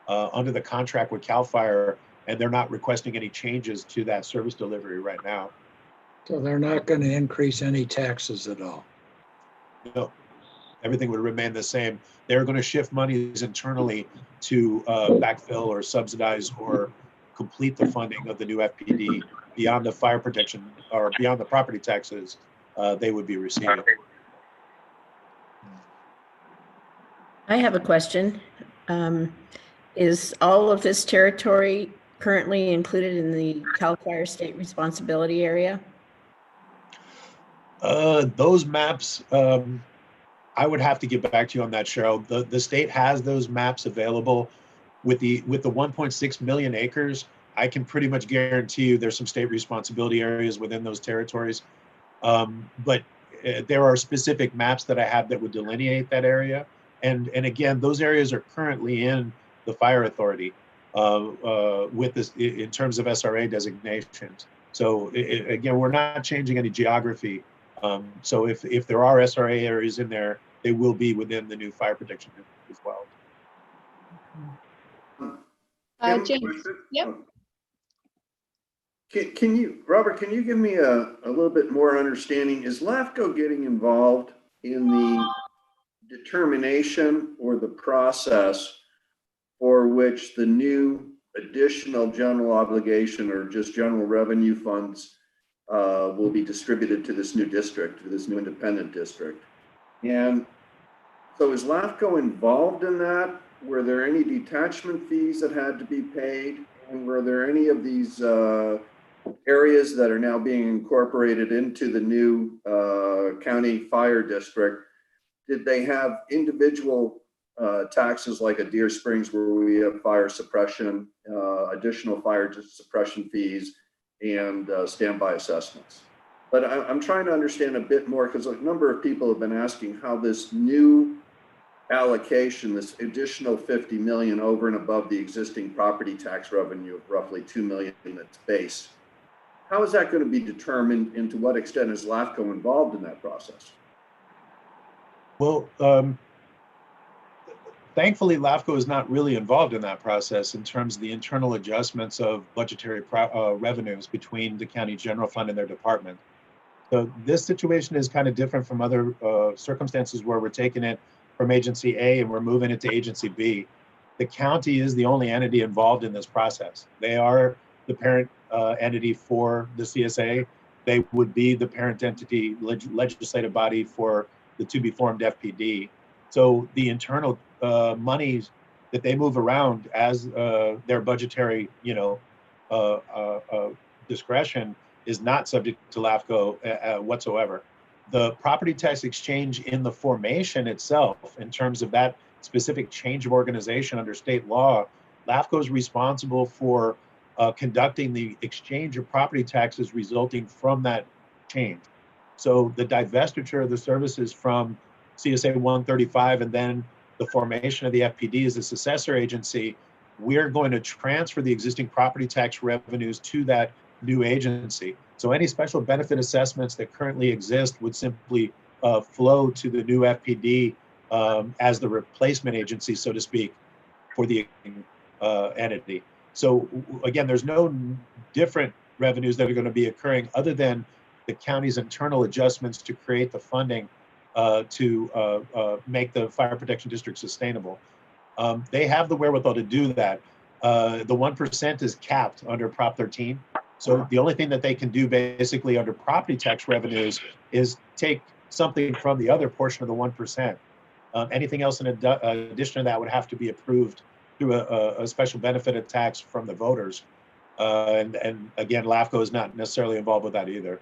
under the contract with CAL FIRE, and they're not requesting any changes to that service delivery right now. So they're not going to increase any taxes at all? No, everything would remain the same. They're going to shift monies internally to backfill or subsidize or complete the funding of the new FPD beyond the fire protection or beyond the property taxes they would be receiving. I have a question. Is all of this territory currently included in the CAL FIRE state responsibility area? Those maps, I would have to get back to you on that, Cheryl. The state has those maps available. With the 1.6 million acres, I can pretty much guarantee you there's some state responsibility areas within those territories. But there are specific maps that I have that would delineate that area. And again, those areas are currently in the fire authority with this in terms of SRA designations. So again, we're not changing any geography. So if there are SRA areas in there, they will be within the new fire protection as well. James, yep. Can you, Robert, can you give me a little bit more understanding? Is LAFCO getting involved in the determination or the process for which the new additional general obligation or just general revenue funds will be distributed to this new district, to this new independent district? And so is LAFCO involved in that? Were there any detachment fees that had to be paid? And were there any of these areas that are now being incorporated into the new county fire district? Did they have individual taxes like a Deer Springs where we have fire suppression, additional fire suppression fees, and standby assessments? But I'm trying to understand a bit more because a number of people have been asking how this new allocation, this additional 50 million over and above the existing property tax revenue of roughly 2 million that's base, how is that going to be determined, and to what extent is LAFCO involved in that process? Well, thankfully, LAFCO is not really involved in that process in terms of the internal adjustments of budgetary revenues between the county general fund and their department. So this situation is kind of different from other circumstances where we're taking it from agency A and we're moving it to agency B. The county is the only entity involved in this process. They are the parent entity for the CSA. They would be the parent entity legislative body for the to be formed FPD. So the internal monies that they move around as their budgetary, discretion is not subject to LAFCO whatsoever. The property tax exchange in the formation itself, in terms of that specific change of organization under state law, LAFCO is responsible for conducting the exchange of property taxes resulting from that change. So the divestiture of the services from CSA 135 and then the formation of the FPD as a successor agency, we're going to transfer the existing property tax revenues to that new agency. So any special benefit assessments that currently exist would simply flow to the new FPD as the replacement agency, so to speak, for the entity. So again, there's no different revenues that are going to be occurring other than the county's internal adjustments to create the funding to make the fire protection district sustainable. They have the wherewithal to do that. The 1% is capped under Prop 13. So the only thing that they can do basically under property tax revenues is take something from the other portion of the 1%. Anything else in addition to that would have to be approved through a special benefit tax from the voters. And again, LAFCO is not necessarily involved with that either.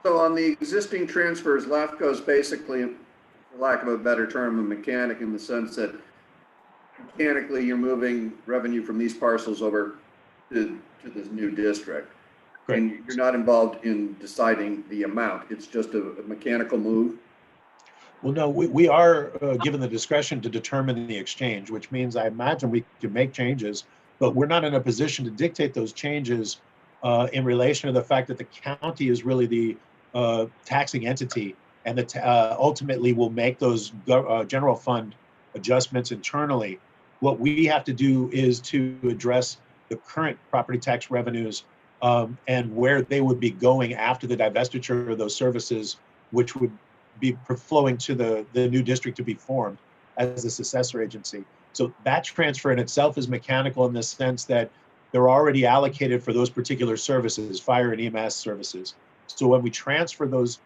So on the existing transfers, LAFCO is basically, for lack of a better term, a mechanic in the sense that mechanically you're moving revenue from these parcels over to this new district. Great. And you're not involved in deciding the amount. It's just a mechanical move. Well, no, we are given the discretion to determine the exchange, which means I imagine we can make changes but we're not in a position to dictate those changes in relation to the fact that the county is really the taxing entity, and that ultimately will make those general fund adjustments internally. What we have to do is to address the current property tax revenues and where they would be going after the divestiture of those services, which would be flowing to the new district to be formed as a successor agency. So that transfer in itself is mechanical in the sense that they're already allocated for those particular services, fire and EMS services. So when we transfer those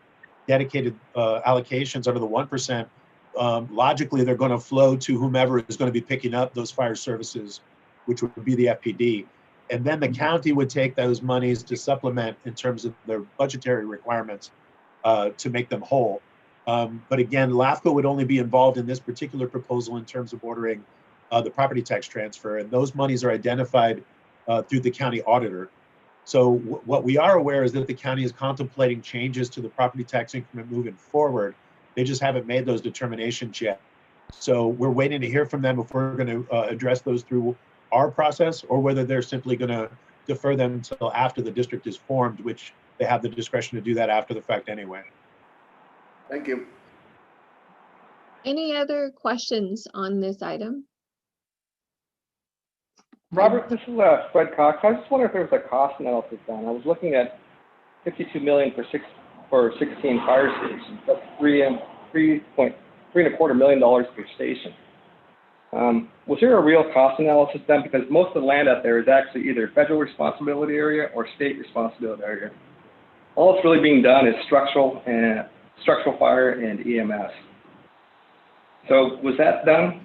dedicated allocations under the 1%, logically they're going to flow to whomever is going to be picking up those fire services, which would be the FPD. And then the county would take those monies to supplement in terms of their budgetary requirements to make them whole. But again, LAFCO would only be involved in this particular proposal in terms of ordering the property tax transfer, and those monies are identified through the county auditor. So what we are aware is that the county is contemplating changes to the property tax increment moving forward. They just haven't made those determinations yet. So we're waiting to hear from them if we're going to address those through our process, or whether they're simply going to defer them until after the district is formed, which they have the discretion to do that after the fact anyway. Thank you. Any other questions on this item? Robert, this is Fred Cox. I just wonder if there was a cost analysis done. I was looking at $52 million for 16 fire stations. That's $3.25 million per station. Was there a real cost analysis done? Because most of the land out there is actually either federal responsibility area or state responsibility area. All that's really being done is structural fire and EMS. So was that done?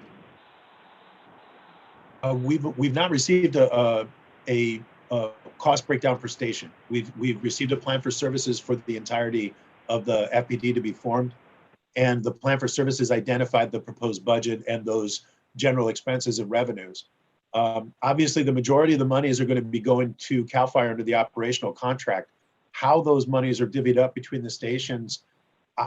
We've not received a cost breakdown per station. We've received a plan for services for the entirety of the FPD to be formed, and the plan for services identified the proposed budget and those general expenses and revenues. Obviously, the majority of the monies are going to be going to CAL FIRE under the operational contract. How those monies are divvied up between the stations,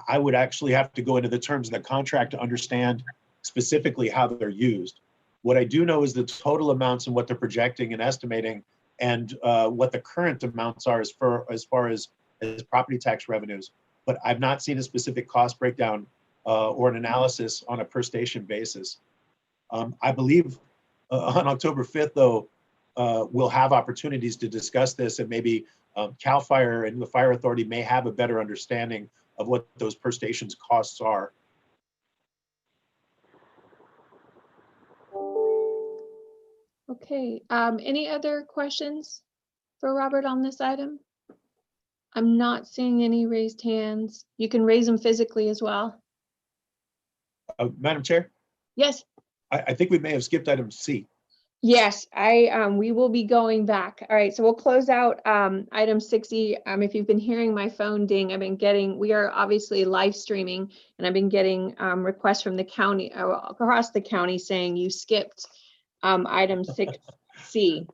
I would actually have to go into the terms of the contract to understand specifically how they're used. What I do know is the total amounts and what they're projecting and estimating, and what the current amounts are as far as property tax revenues. But I've not seen a specific cost breakdown or an analysis on a per station basis. I believe on October 5th, though, we'll have opportunities to discuss this, and maybe CAL FIRE and the Fire Authority may have a better understanding of what those per stations costs are. Okay, any other questions for Robert on this item? I'm not seeing any raised hands. You can raise them physically as well. Madam Chair? Yes. I think we may have skipped item C. Yes, we will be going back. All right, so we'll close out item 6E. If you've been hearing my phone ding, we are obviously live streaming, and I've been getting requests from the county, across the county, saying you skipped item 6C.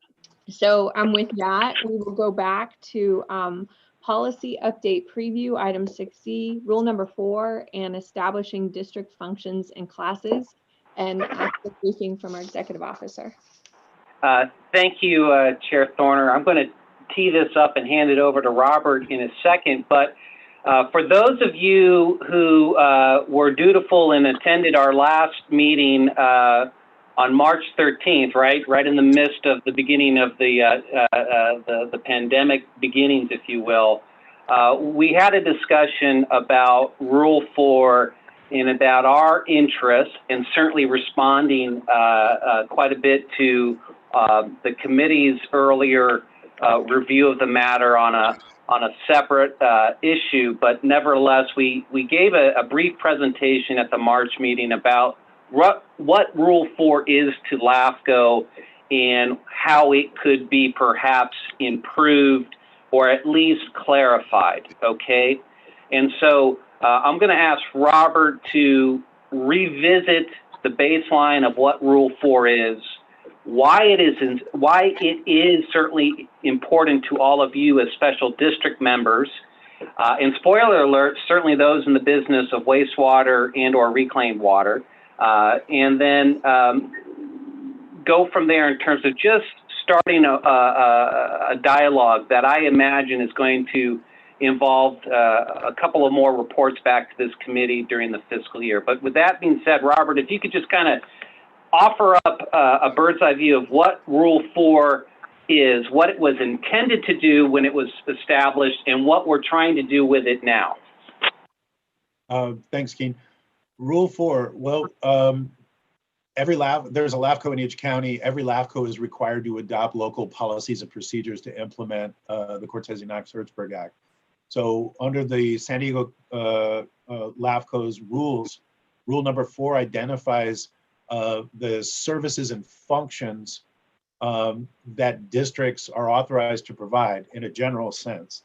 So with that, we will go back to policy update preview, item 6C, rule number 4, and establishing district functions and classes, and ask the briefing from our executive officer. Thank you, Chair Thorner. I'm going to tee this up and hand it over to Robert in a second, but for those of you who were dutiful and attended our last meeting on March 13th, right in the midst of the beginning of the pandemic beginnings, if you will, we had a discussion about Rule 4 and about our interest, and certainly responding quite a bit to the committee's earlier review of the matter on a separate issue. But nevertheless, we gave a brief presentation at the March meeting about what Rule 4 is to LAFCO and how it could be perhaps improved or at least clarified, okay? And so I'm going to ask Robert to revisit the baseline of what Rule 4 is, why it is certainly important to all of you as special district members, and spoiler alert, certainly those in the business of wastewater and or reclaimed water, and then go from there in terms of just starting a dialogue that I imagine is going to involve a couple of more reports back to this committee during the fiscal year. But with that being said, Robert, if you could just kind of offer up a bird's eye view of what Rule 4 is, what it was intended to do when it was established, and what we're trying to do with it now. Thanks, Keen. Rule 4, well, there's a LAFCO in each county. Every LAFCO is required to adopt local policies and procedures to implement the Cortese-Knox-Hertzberg Act. So under the San Diego LAFCO's rules, rule number 4 identifies the services and functions that districts are authorized to provide in a general sense.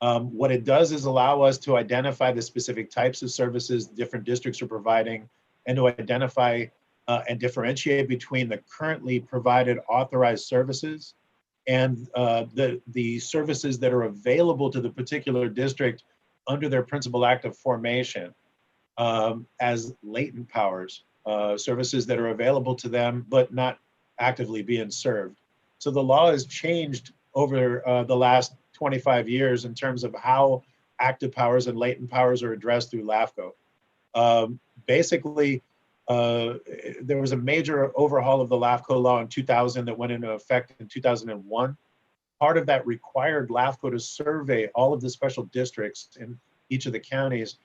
What it does is allow us to identify the specific types of services different districts are providing, and to identify and differentiate between the currently provided authorized services and the services that are available to the particular district under their principal act of formation as latent powers, services that are available to them but not actively being served. So the law has changed over the last 25 years in terms of how active powers and latent powers are addressed through LAFCO. Basically, there was a major overhaul of the LAFCO law in 2000 that went into effect in 2001. Part of that required LAFCO to survey all of the special districts in each of the counties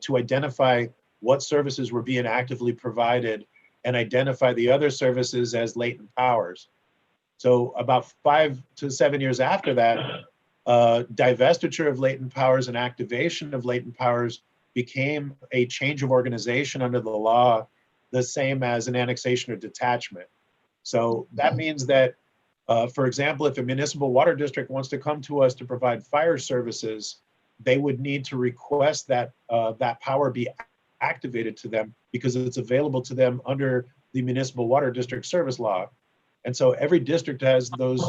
to identify what services were being actively provided and identify the other services as latent powers. So about 5 to 7 years after that, divestiture of latent powers and activation of latent powers became a change of organization under the law, the same as an annexation or detachment. So that means that, for example, if a municipal water district wants to come to us to provide fire services, they would need to request that that power be activated to them because it's available to them under the municipal water district service law. And so every district has those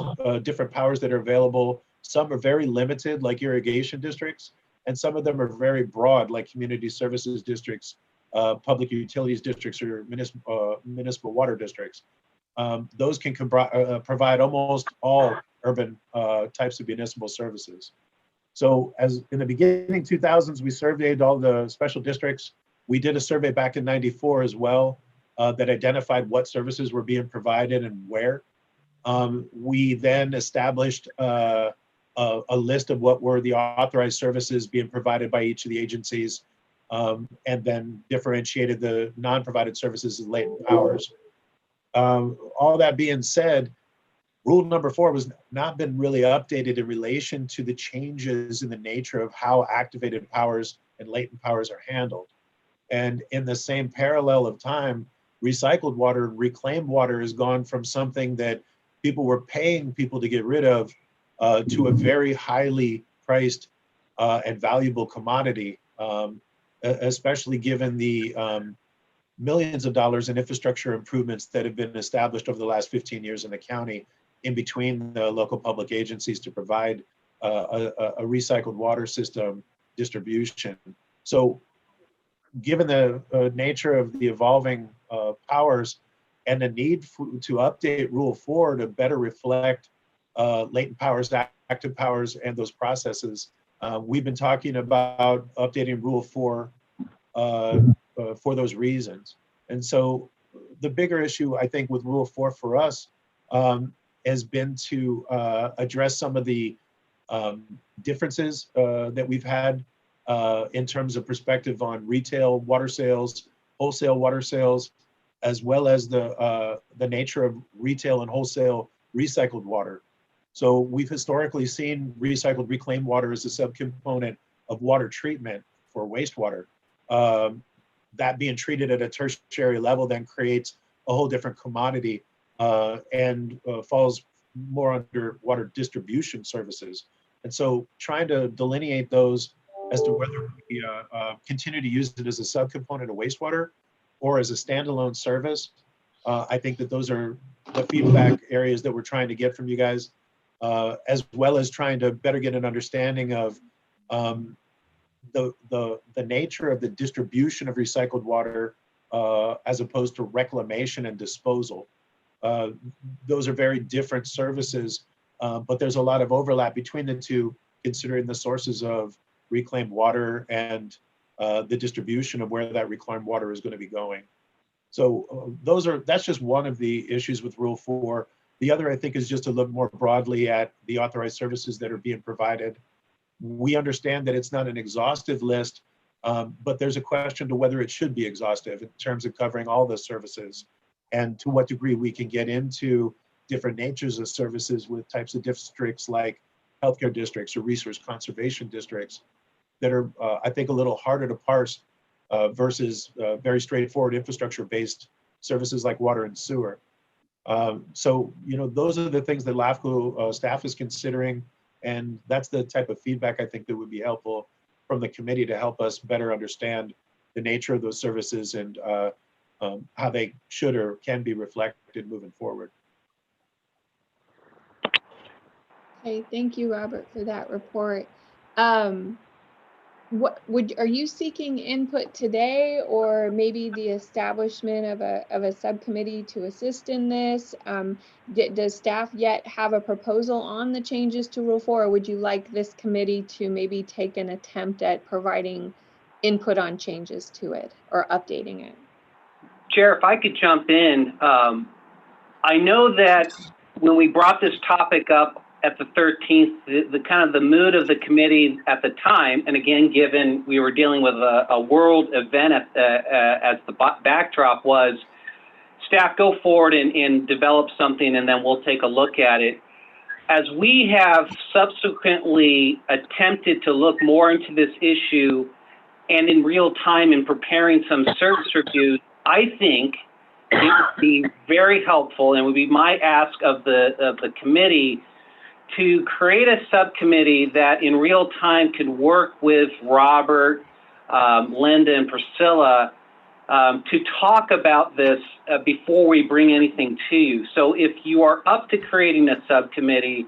different powers that are available. Some are very limited, like irrigation districts, and some of them are very broad, like community services districts, public utilities districts, or municipal water districts. Those can provide almost all urban types of municipal services. So as in the beginning 2000s, we surveyed all the special districts. We did a survey back in '94 as well that identified what services were being provided and where. We then established a list of what were the authorized services being provided by each of the agencies, and then differentiated the non-provided services as latent powers. All that being said, rule number 4 was not been really updated in relation to the changes in the nature of how activated powers and latent powers are handled. And in the same parallel of time, recycled water, reclaimed water has gone from something that people were paying people to get rid of to a very highly priced and valuable commodity, especially given the millions of dollars in infrastructure improvements that have been established over the last 15 years in the county in between the local public agencies to provide a recycled water system distribution. So given the nature of the evolving powers and the need to update Rule 4 to better reflect latent powers, active powers, and those processes, we've been talking about updating Rule 4 for those reasons. And so the bigger issue, I think, with Rule 4 for us has been to address some of the differences that we've had in terms of perspective on retail water sales, wholesale water sales, as well as the nature of retail and wholesale recycled water. So we've historically seen recycled reclaimed water as a subcomponent of water treatment for wastewater. That being treated at a tertiary level then creates a whole different commodity and falls more under water distribution services. And so trying to delineate those as to whether we continue to use it as a subcomponent of wastewater or as a standalone service, I think that those are the feedback areas that we're trying to get from you guys, as well as trying to better get an understanding of the nature of the distribution of recycled water as opposed to reclamation and disposal. those are very different services, but there's a lot of overlap between the two, considering the sources of reclaimed water and the distribution of where that reclaimed water is going to be going. So that's just one of the issues with Rule 4. The other, I think, is just to look more broadly at the authorized services that are being provided. We understand that it's not an exhaustive list, but there's a question to whether it should be exhaustive in terms of covering all the services, and to what degree we can get into different natures of services with types of districts like healthcare districts or resource conservation districts that are, I think, a little harder to parse versus very straightforward infrastructure-based services like water and sewer. So, those are the things that LAFCO staff is considering, and that's the type of feedback I think that would be helpful from the committee to help us better understand the nature of those services and how they should or can be reflected moving forward. Okay, thank you, Robert, for that report. Are you seeking input today, or maybe the establishment of a subcommittee to assist in this? Does staff yet have a proposal on the changes to Rule 4, or would you like this committee to maybe take an attempt at providing input on changes to it or updating it? Chair, if I could jump in, I know that when we brought this topic up at the 13th, the kind of the mood of the committee at the time, and again, given we were dealing with a world event as the backdrop, was staff go forward and develop something, and then we'll take a look at it. As we have subsequently attempted to look more into this issue and in real time in preparing some service reviews, I think it would be very helpful, and would be my ask of the committee, to create a subcommittee that in real time could work with Robert, Linda, and Priscilla to talk about this before we bring anything to you. So if you are up to creating a subcommittee,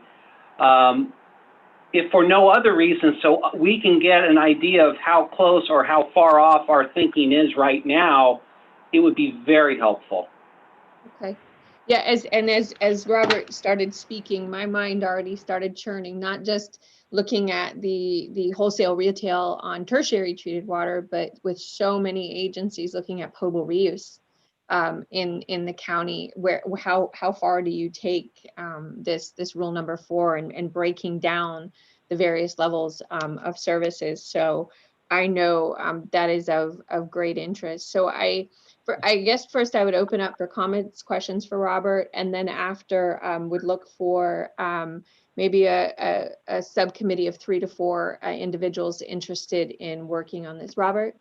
if for no other reason, so we can get an idea of how close or how far off our thinking is right now, it would be very helpful. Okay. Yeah, as Robert started speaking, my mind already started churning, not just looking at the wholesale retail on tertiary treated water, but with so many agencies looking at potable reuse in the county, how far do you take this rule number 4 and breaking down the various levels of services? So I know that is of great interest. So I guess first I would open up for comments, questions for Robert, and then after would look for maybe a subcommittee of 3 to 4 individuals interested in working on this. Robert?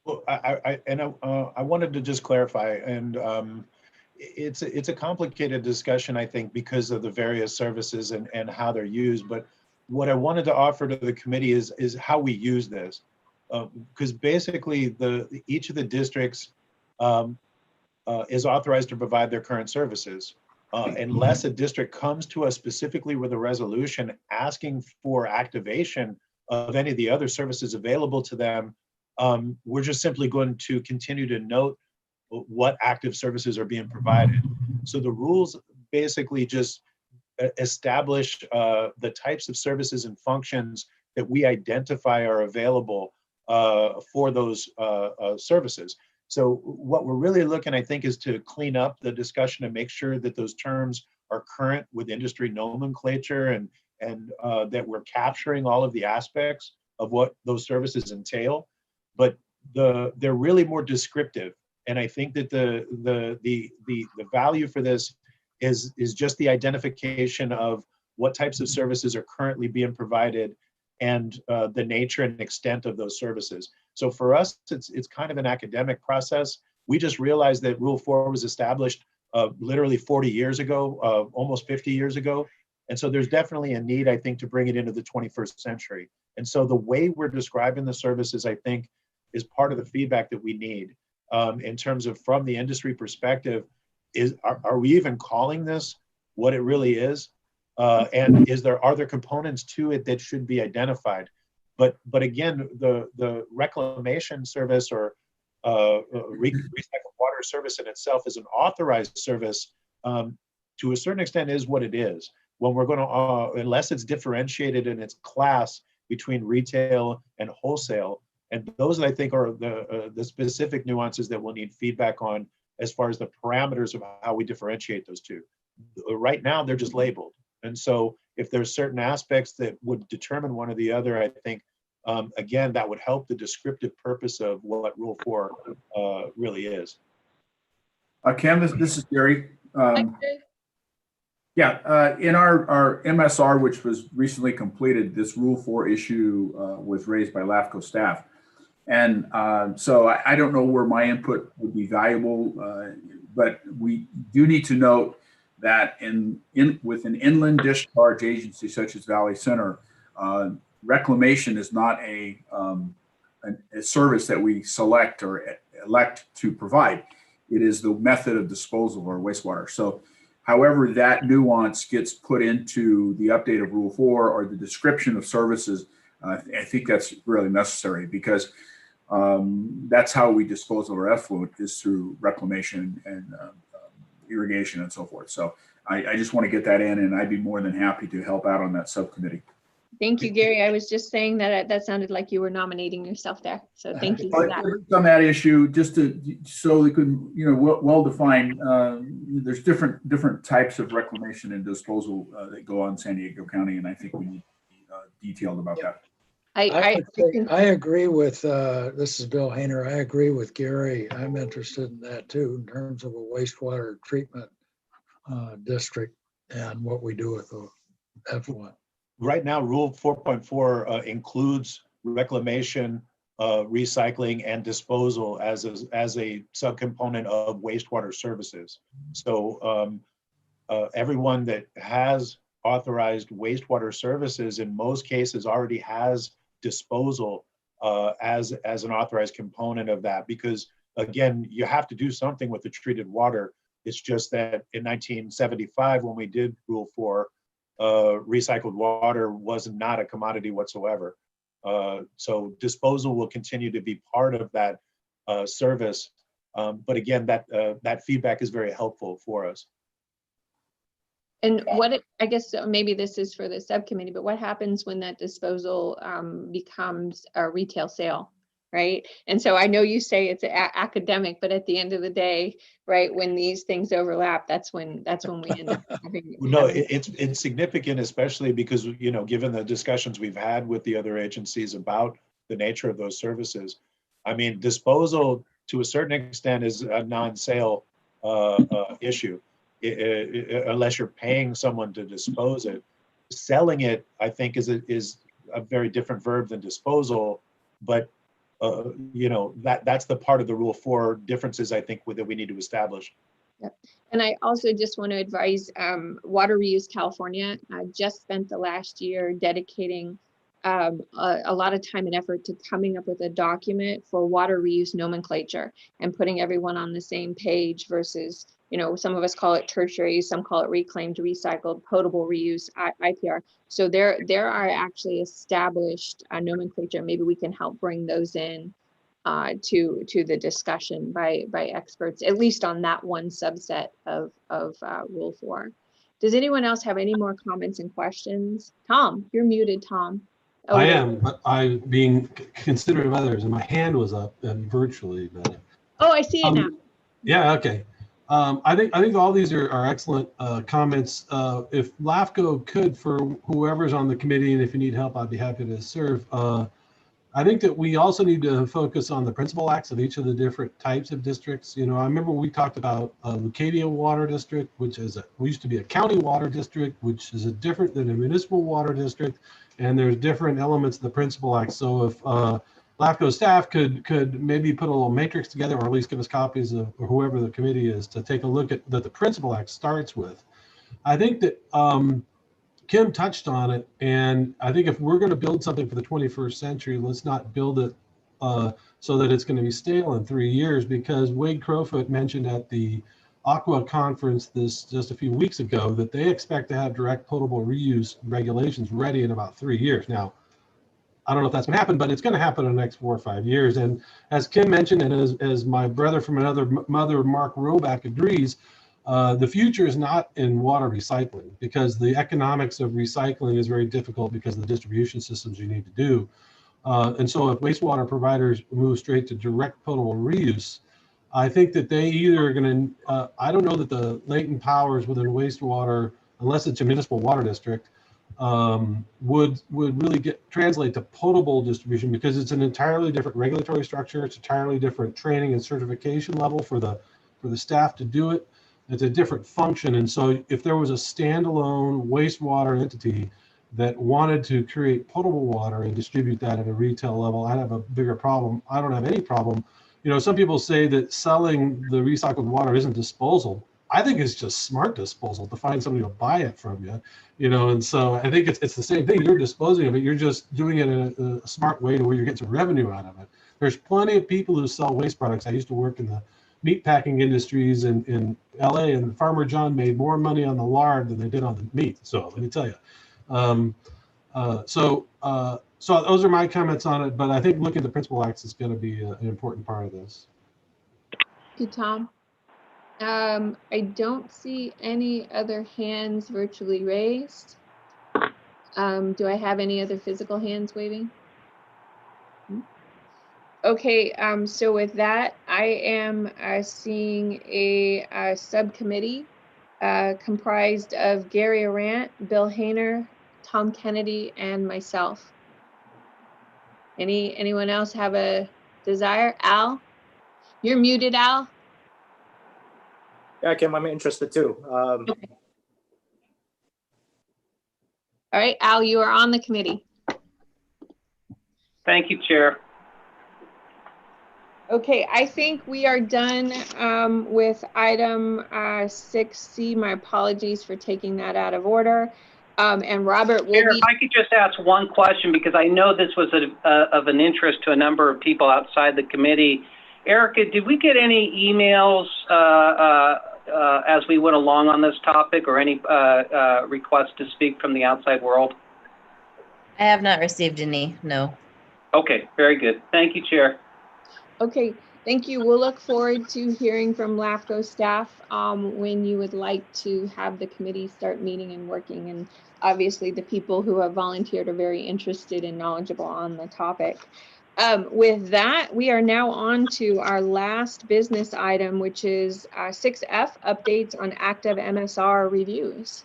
Well, I wanted to just clarify, and it's a complicated discussion, I think, because of the various services and how they're used. But what I wanted to offer to the committee is how we use this, because basically each of the districts is authorized to provide their current services. Unless a district comes to us specifically with a resolution asking for activation of any of the other services available to them, we're just simply going to continue to note what active services are being provided. So the rules basically just establish the types of services and functions that we identify are available for those services. So what we're really looking, I think, is to clean up the discussion and make sure that those terms are current with industry nomenclature and that we're capturing all of the aspects of what those services entail. But they're really more descriptive. And I think that the value for this is just the identification of what types of services are currently being provided and the nature and extent of those services. So for us, it's kind of an academic process. We just realized that Rule 4 was established literally 40 years ago, almost 50 years ago. And so there's definitely a need, I think, to bring it into the 21st century. And so the way we're describing the services, I think, is part of the feedback that we need in terms of, from the industry perspective, are we even calling this what it really is? And are there components to it that should be identified? But again, the reclamation service or recycled water service in itself is an authorized service to a certain extent is what it is. When we're going to, unless it's differentiated in its class between retail and wholesale, and those I think are the specific nuances that we'll need feedback on as far as the parameters of how we differentiate those two. Right now, they're just labeled. And so if there's certain aspects that would determine one or the other, I think, again, that would help the descriptive purpose of what Rule 4 really is. Kim, this is Gary. Yeah, in our MSR, which was recently completed, this Rule 4 issue was raised by LAFCO staff. And so I don't know where my input would be valuable, but we do need to note that with an inland discharge agency such as Valley Center, reclamation is not a service that we select or elect to provide. It is the method of disposal of our wastewater. So however that nuance gets put into the update of Rule 4 or the description of services, I think that's really necessary, because that's how we dispose of our effluent, is through reclamation and irrigation and so forth. So I just want to get that in, and I'd be more than happy to help out on that subcommittee. Thank you, Gary. I was just saying that that sounded like you were nominating yourself there. So thank you for that. On that issue, just so we could, well define, there's different types of reclamation and disposal that go on in San Diego County, and I think we need to be detailed about that. I agree with, this is Bill Hayner. I agree with Gary. I'm interested in that too, in terms of a wastewater treatment district and what we do with the effluent. Right now, Rule 4.4 includes reclamation, recycling, and disposal as a subcomponent of wastewater services. So everyone that has authorized wastewater services in most cases already has disposal as an authorized component of that, because again, you have to do something with the treated water. It's just that in 1975, when we did Rule 4, recycled water was not a commodity whatsoever. So disposal will continue to be part of that service. But again, that feedback is very helpful for us. And I guess maybe this is for the subcommittee, but what happens when that disposal becomes a retail sale, right? And so I know you say it's academic, but at the end of the day, right, when these things overlap, that's when we end up having. No, it's significant, especially because, given the discussions we've had with the other agencies about the nature of those services. I mean, disposal to a certain extent is a non-sale issue. Unless you're paying someone to dispose it. Selling it, I think, is a very different verb than disposal, but that's the part of the Rule 4 differences, I think, that we need to establish. Yep. And I also just want to advise Water Reuse California just spent the last year dedicating a lot of time and effort to coming up with a document for water reuse nomenclature and putting everyone on the same page versus, some of us call it tertiary, some call it reclaimed, recycled, potable reuse, IPR. So there are actually established nomenclature. Maybe we can help bring those in to the discussion by experts, at least on that one subset of Rule 4. Does anyone else have any more comments and questions? Tom, you're muted, Tom. Oh, I am, but I being considerate of others, and my hand was up virtually. But oh, I see it now. Yeah, okay. I think all these are excellent comments. If LAFCO could, for whoever's on the committee, and if you need help, I'd be happy to serve. I think that we also need to focus on the principal acts of each of the different types of districts. I remember we talked about Leucadia Water District, which used to be a county water district, which is different than a municipal water district, and there's different elements of the principal acts. So if LAFCO staff could maybe put a little matrix together, or at least give us copies of, or whoever the committee is, to take a look at that the principal act starts with. I think that Kim touched on it, and I think if we're going to build something for the 21st century, let's not build it so that it's going to be stale in 3 years, because Wade Crowfoot mentioned at the Aqua conference just a few weeks ago that they expect to have direct potable reuse regulations ready in about 3 years. Now, I don't know if that's going to happen, but it's going to happen in the next 4 or 5 years. And as Kim mentioned, and as my brother from another mother, Mark Roback, agrees, The future is not in water recycling, because the economics of recycling is very difficult because of the distribution systems you need to do. And so if wastewater providers move straight to direct potable reuse, I think that they either are going to, I don't know that the latent powers within wastewater, unless it's a municipal water district, would really translate to potable distribution, because it's an entirely different regulatory structure. It's entirely different training and certification level for the staff to do it. It's a different function. And so if there was a standalone wastewater entity that wanted to create potable water and distribute that at a retail level, I'd have a bigger problem. I don't have any problem. You know, some people say that selling the recycled water isn't disposal. I think it's just smart disposal to find somebody to buy it from you, you know, and so I think it's the same thing. You're disposing of it. You're just doing it in a smart way to where you're getting some revenue out of it. There's plenty of people who sell waste products. I used to work in the meat packing industries in LA, and Farmer John made more money on the lard than they did on the meat. So let me tell you. So those are my comments on it, but I think looking at the principal acts is going to be an important part of this. Thank you, Tom. I don't see any other hands virtually raised. Do I have any other physical hands waving? Okay, so with that, I am seeing a subcommittee comprised of Gary Arant, Bill Hayner, Tom Kennedy, and myself. Anyone else have a desire? Al? You're muted, Al. Yeah, Kim, I'm interested too. Okay. All right, Al, you are on the committee. Thank you, Chair. Okay, I think we are done with item 6C. My apologies for taking that out of order. And Robert will Chair, if I could just ask one question, because I know this was of an interest to a number of people outside the committee. Erica, did we get any emails as we went along on this topic, or any requests to speak from the outside world? I have not received any, no. Okay, very good. Thank you, Chair. Okay, thank you. We'll look forward to hearing from LAFCO staff when you would like to have the committee start meeting and working. And obviously the people who have volunteered are very interested and knowledgeable on the topic. With that, we are now on to our last business item, which is 6F, updates on active MSR reviews.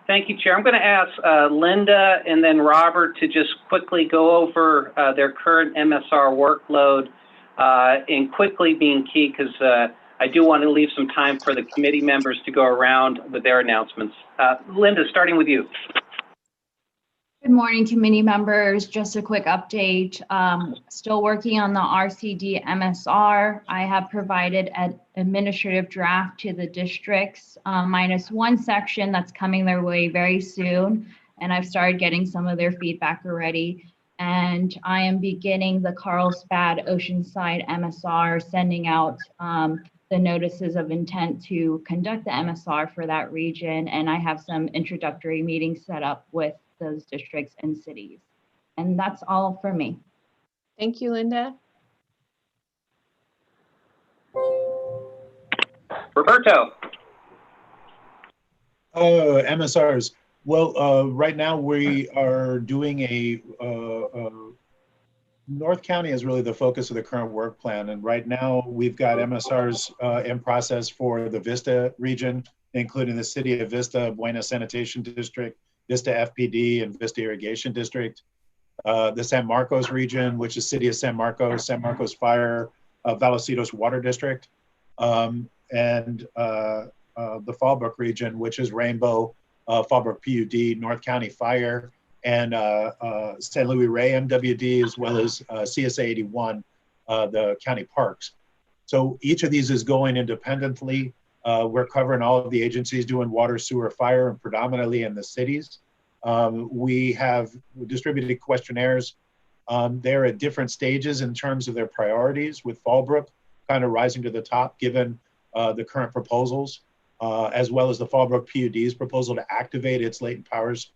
Thank you, Chair. I'm going to ask Linda and then Robert to just quickly go over their current MSR workload, and quickly being key, because I do want to leave some time for the committee members to go around with their announcements. Linda, starting with you. Good morning, committee members. Just a quick update. Still working on the RCD MSR. I have provided an administrative draft to the districts, minus one section that's coming their way very soon. And I've started getting some of their feedback already. And I am beginning the Carlsbad Oceanside MSR, sending out the notices of intent to conduct the MSR for that region. And I have some introductory meetings set up with those districts and cities. And that's all for me. Thank you, Linda. Roberto. MSRs. Well, right now we are doing North County is really the focus of the current work plan. And right now we've got MSRs in process for the Vista region, including the City of Vista, Buena Sanitation District, Vista FPD, and Vista Irrigation District. The San Marcos region, which is City of San Marcos Fire, Vallecillos Water District, and the Fallbrook region, which is Rainbow, Fallbrook PUD, North County Fire, and San Luis Rey MWD, as well as CSA 81, the county parks. So each of these is going independently. We're covering all of the agencies doing water, sewer, fire, and predominantly in the cities. We have distributed questionnaires. They're at different stages in terms of their priorities, with Fallbrook kind of rising to the top given the current proposals, as well as the Fallbrook PUD's proposal to activate its latent powers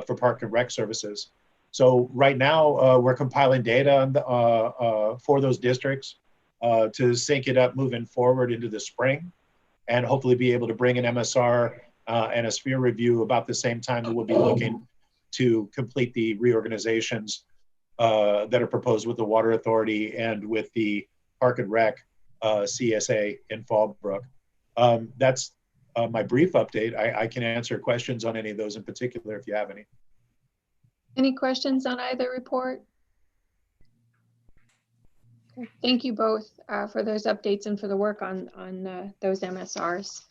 for park and rec services. So right now we're compiling data for those districts to sync it up moving forward into the spring. and hopefully be able to bring an MSR and a sphere review about the same time that we'll be looking to complete the reorganizations that are proposed with the Water Authority and with the Park and Rec CSA in Fallbrook. That's my brief update. I can answer questions on any of those in particular if you have any. Any questions on either report? Okay. Thank you both for those updates and for the work on those MSRs.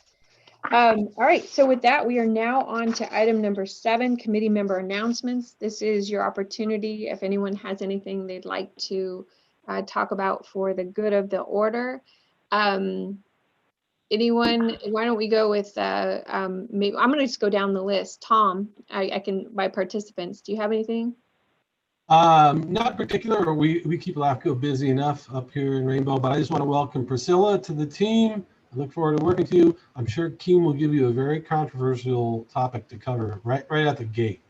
All right, so with that, we are now on to item number 7, committee member announcements. This is your opportunity if anyone has anything they'd like to talk about for the good of the order. Anyone, why don't we go with, maybe, I'm gonna just go down the list. Tom, I can, by participants, do you have anything? Not particular. We keep LAFCO busy enough up here in Rainbow, but I just want to welcome Priscilla to the team. I look forward to working with you. I'm sure Keem will give you a very controversial topic to cover right at the gate.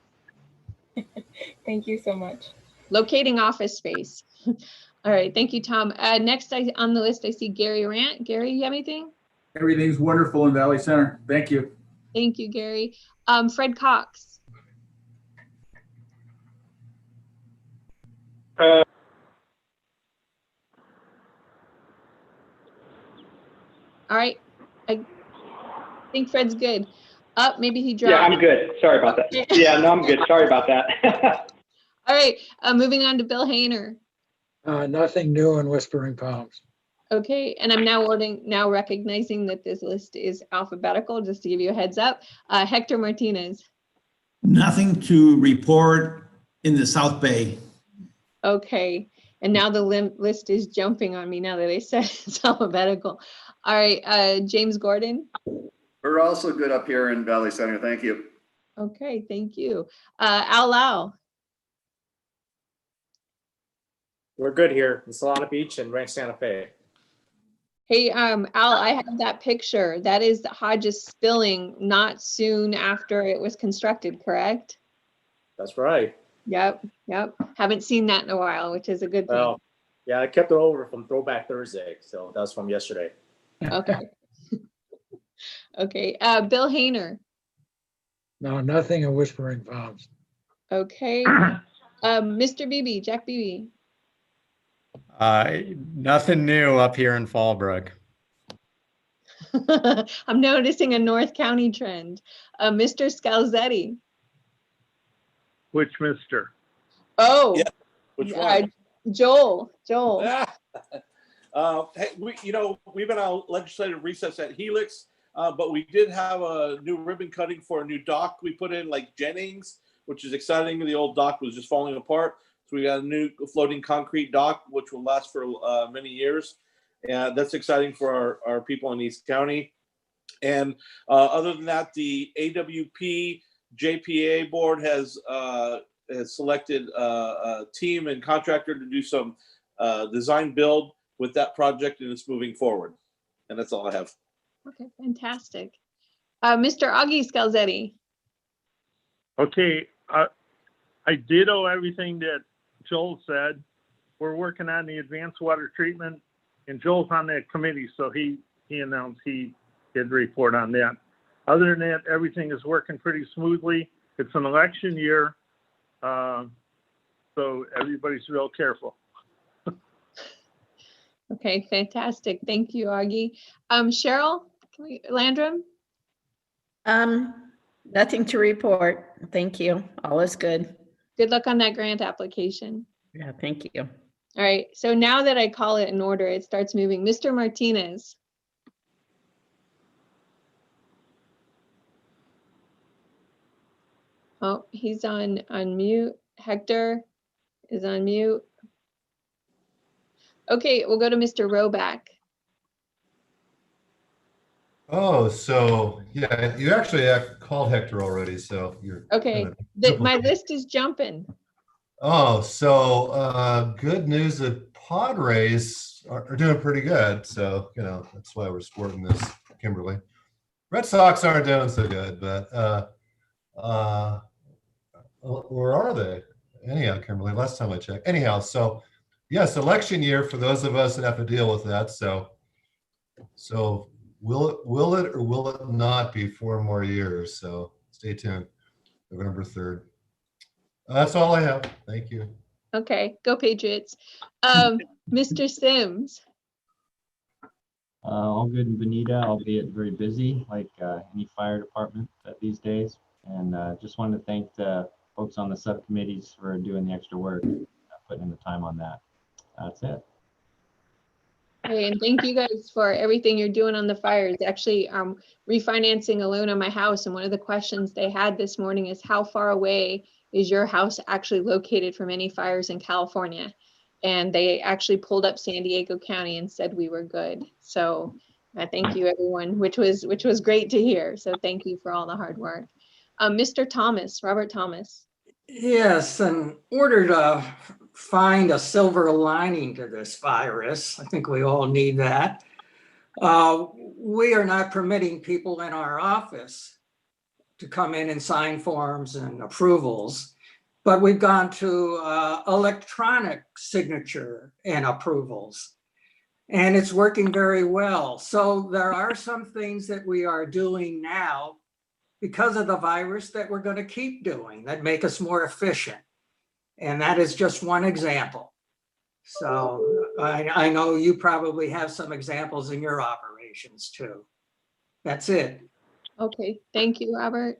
Thank you so much. Locating office space. All right, thank you, Tom. Next on the list, I see Gary Rant. Gary, you have anything? Everything's wonderful in Valley Center. Thank you. Thank you, Gary. Fred Cox. All right, I think Fred's good. Maybe he dropped. Yeah, I'm good. Sorry about that. Yeah, no, I'm good. Sorry about that. All right, moving on to Bill Hayner. Nothing new in Whispering Palms. Okay, and I'm now recognizing that this list is alphabetical, just to give you a heads up. Hector Martinez. Nothing to report in the South Bay. Okay, and now the list is jumping on me now that I said it's alphabetical. All right, James Gordon. We're also good up here in Valley Center. Thank you. Okay, thank you. Al Lau. We're good here in Solana Beach and Ranch Santa Fe. Hey, Al, I have that picture. That is Hodges spilling not soon after it was constructed, correct? That's right. Yep. Haven't seen that in a while, which is a good thing. Well, yeah, I kept it over from Throwback Thursday, so that's from yesterday. Okay. Okay, Bill Hayner. No, nothing in Whispering Palms. Okay, Mr. Beebe, Jack Beebe. Nothing new up here in Fallbrook. I'm noticing a North County trend. Mr. Scalzetti. Which mister? Oh, yeah. Which one? Joel. Hey, we've been on legislative recess at Helix, but we did have a new ribbon cutting for a new dock we put in, like Jennings, which is exciting. The old dock was just falling apart. So we got a new floating concrete dock, which will last for many years. And that's exciting for our people in East County. And other than that, the AWP JPA board has selected a team and contractor to do some design build with that project, and it's moving forward. And that's all I have. Okay, fantastic. Mr. Augie Scalzetti. Okay, I ditto everything that Joel said. We're working on the advanced water treatment, and Joel's on that committee, so he announced he did report on that. Other than that, everything is working pretty smoothly. It's an election year, so everybody's real careful. Okay, fantastic. Thank you, Augie. Cheryl Landrum? Nothing to report. Thank you. All is good. Good luck on that grant application. Yeah, thank you. All right, so now that I call it in order, it starts moving. Mr. Martinez. Oh, he's on mute. Hector is on mute. Okay, we'll go to Mr. Roback. Oh, so yeah, you actually called Hector already, so you're okay. My list is jumping. Oh, so good news that Padres are doing pretty good. So that's why we're sporting this, Kimberly. Red Sox aren't doing so good, but where are they? Anyhow, Kimberly, last time I checked. Anyhow, so yes, election year for those of us that have to deal with that. So will it or will it not be 4 more years? So stay tuned. November 3rd. That's all I have. Thank you. Okay, go Patriots. Mr. Sims. All good in Bonita, albeit very busy, like any fire department these days. And just wanted to thank the folks on the subcommittees for doing the extra work, putting in the time on that. That's it. Hey, and thank you guys for everything you're doing on the fires. Actually, refinancing a loan on my house, and one of the questions they had this morning is how far away is your house actually located from any fires in California? And they actually pulled up San Diego County and said we were good. So thank you, everyone, which was great to hear. So thank you for all the hard work. Mr. Thomas, Robert Thomas. Yes, in order to find a silver lining to this virus, I think we all need that. We are not permitting people in our office to come in and sign forms and approvals, but we've gone to electronic signature and approvals, and it's working very well. So there are some things that we are doing now because of the virus that we're going to keep doing that make us more efficient. And that is just one example. So I know you probably have some examples in your operations too. That's it. Okay, thank you, Robert.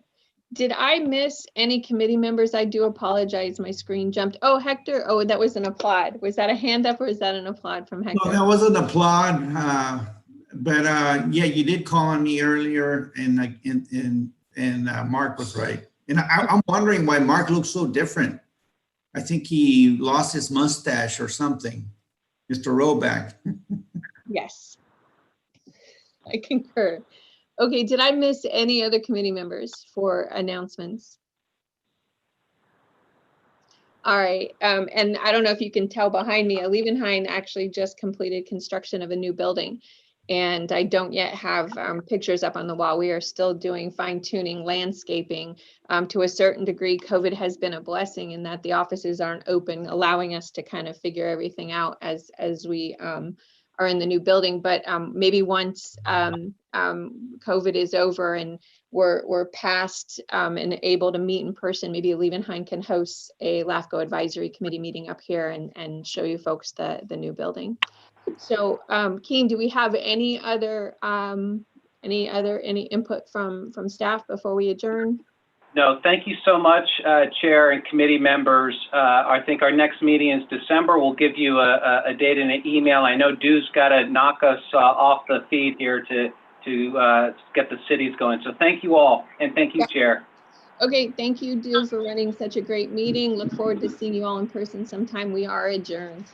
Did I miss any committee members? I do apologize. My screen jumped. Oh, Hector. Oh, that was an applaud. Was that a hand up or is that an applaud from Hector? No, that was an applaud. But yeah, you did call on me earlier, and Mark was right. And I'm wondering why Mark looks so different. I think he lost his mustache or something, Mr. Roback. Yes, I concur. Okay, did I miss any other committee members for announcements? All right, and I don't know if you can tell behind me, Liebenhain actually just completed construction of a new building. And I don't yet have pictures up on the wall. We are still doing fine tuning landscaping. To a certain degree, COVID has been a blessing in that the offices aren't open, allowing us to kind of figure everything out as we are in the new building. But maybe once COVID is over and we're past and able to meet in person, maybe Liebenhain can host a LAFCO advisory committee meeting up here and show you folks the new building. So, Keen, do we have any input from staff before we adjourn? No, thank you so much, Chair and committee members. I think our next meeting is December. We'll give you a date in an email. I know Due's got to knock us off the feed here to get the cities going. So thank you all, and thank you, Chair. Okay, thank you, Due, for running such a great meeting. Look forward to seeing you all in person sometime. We are adjourned.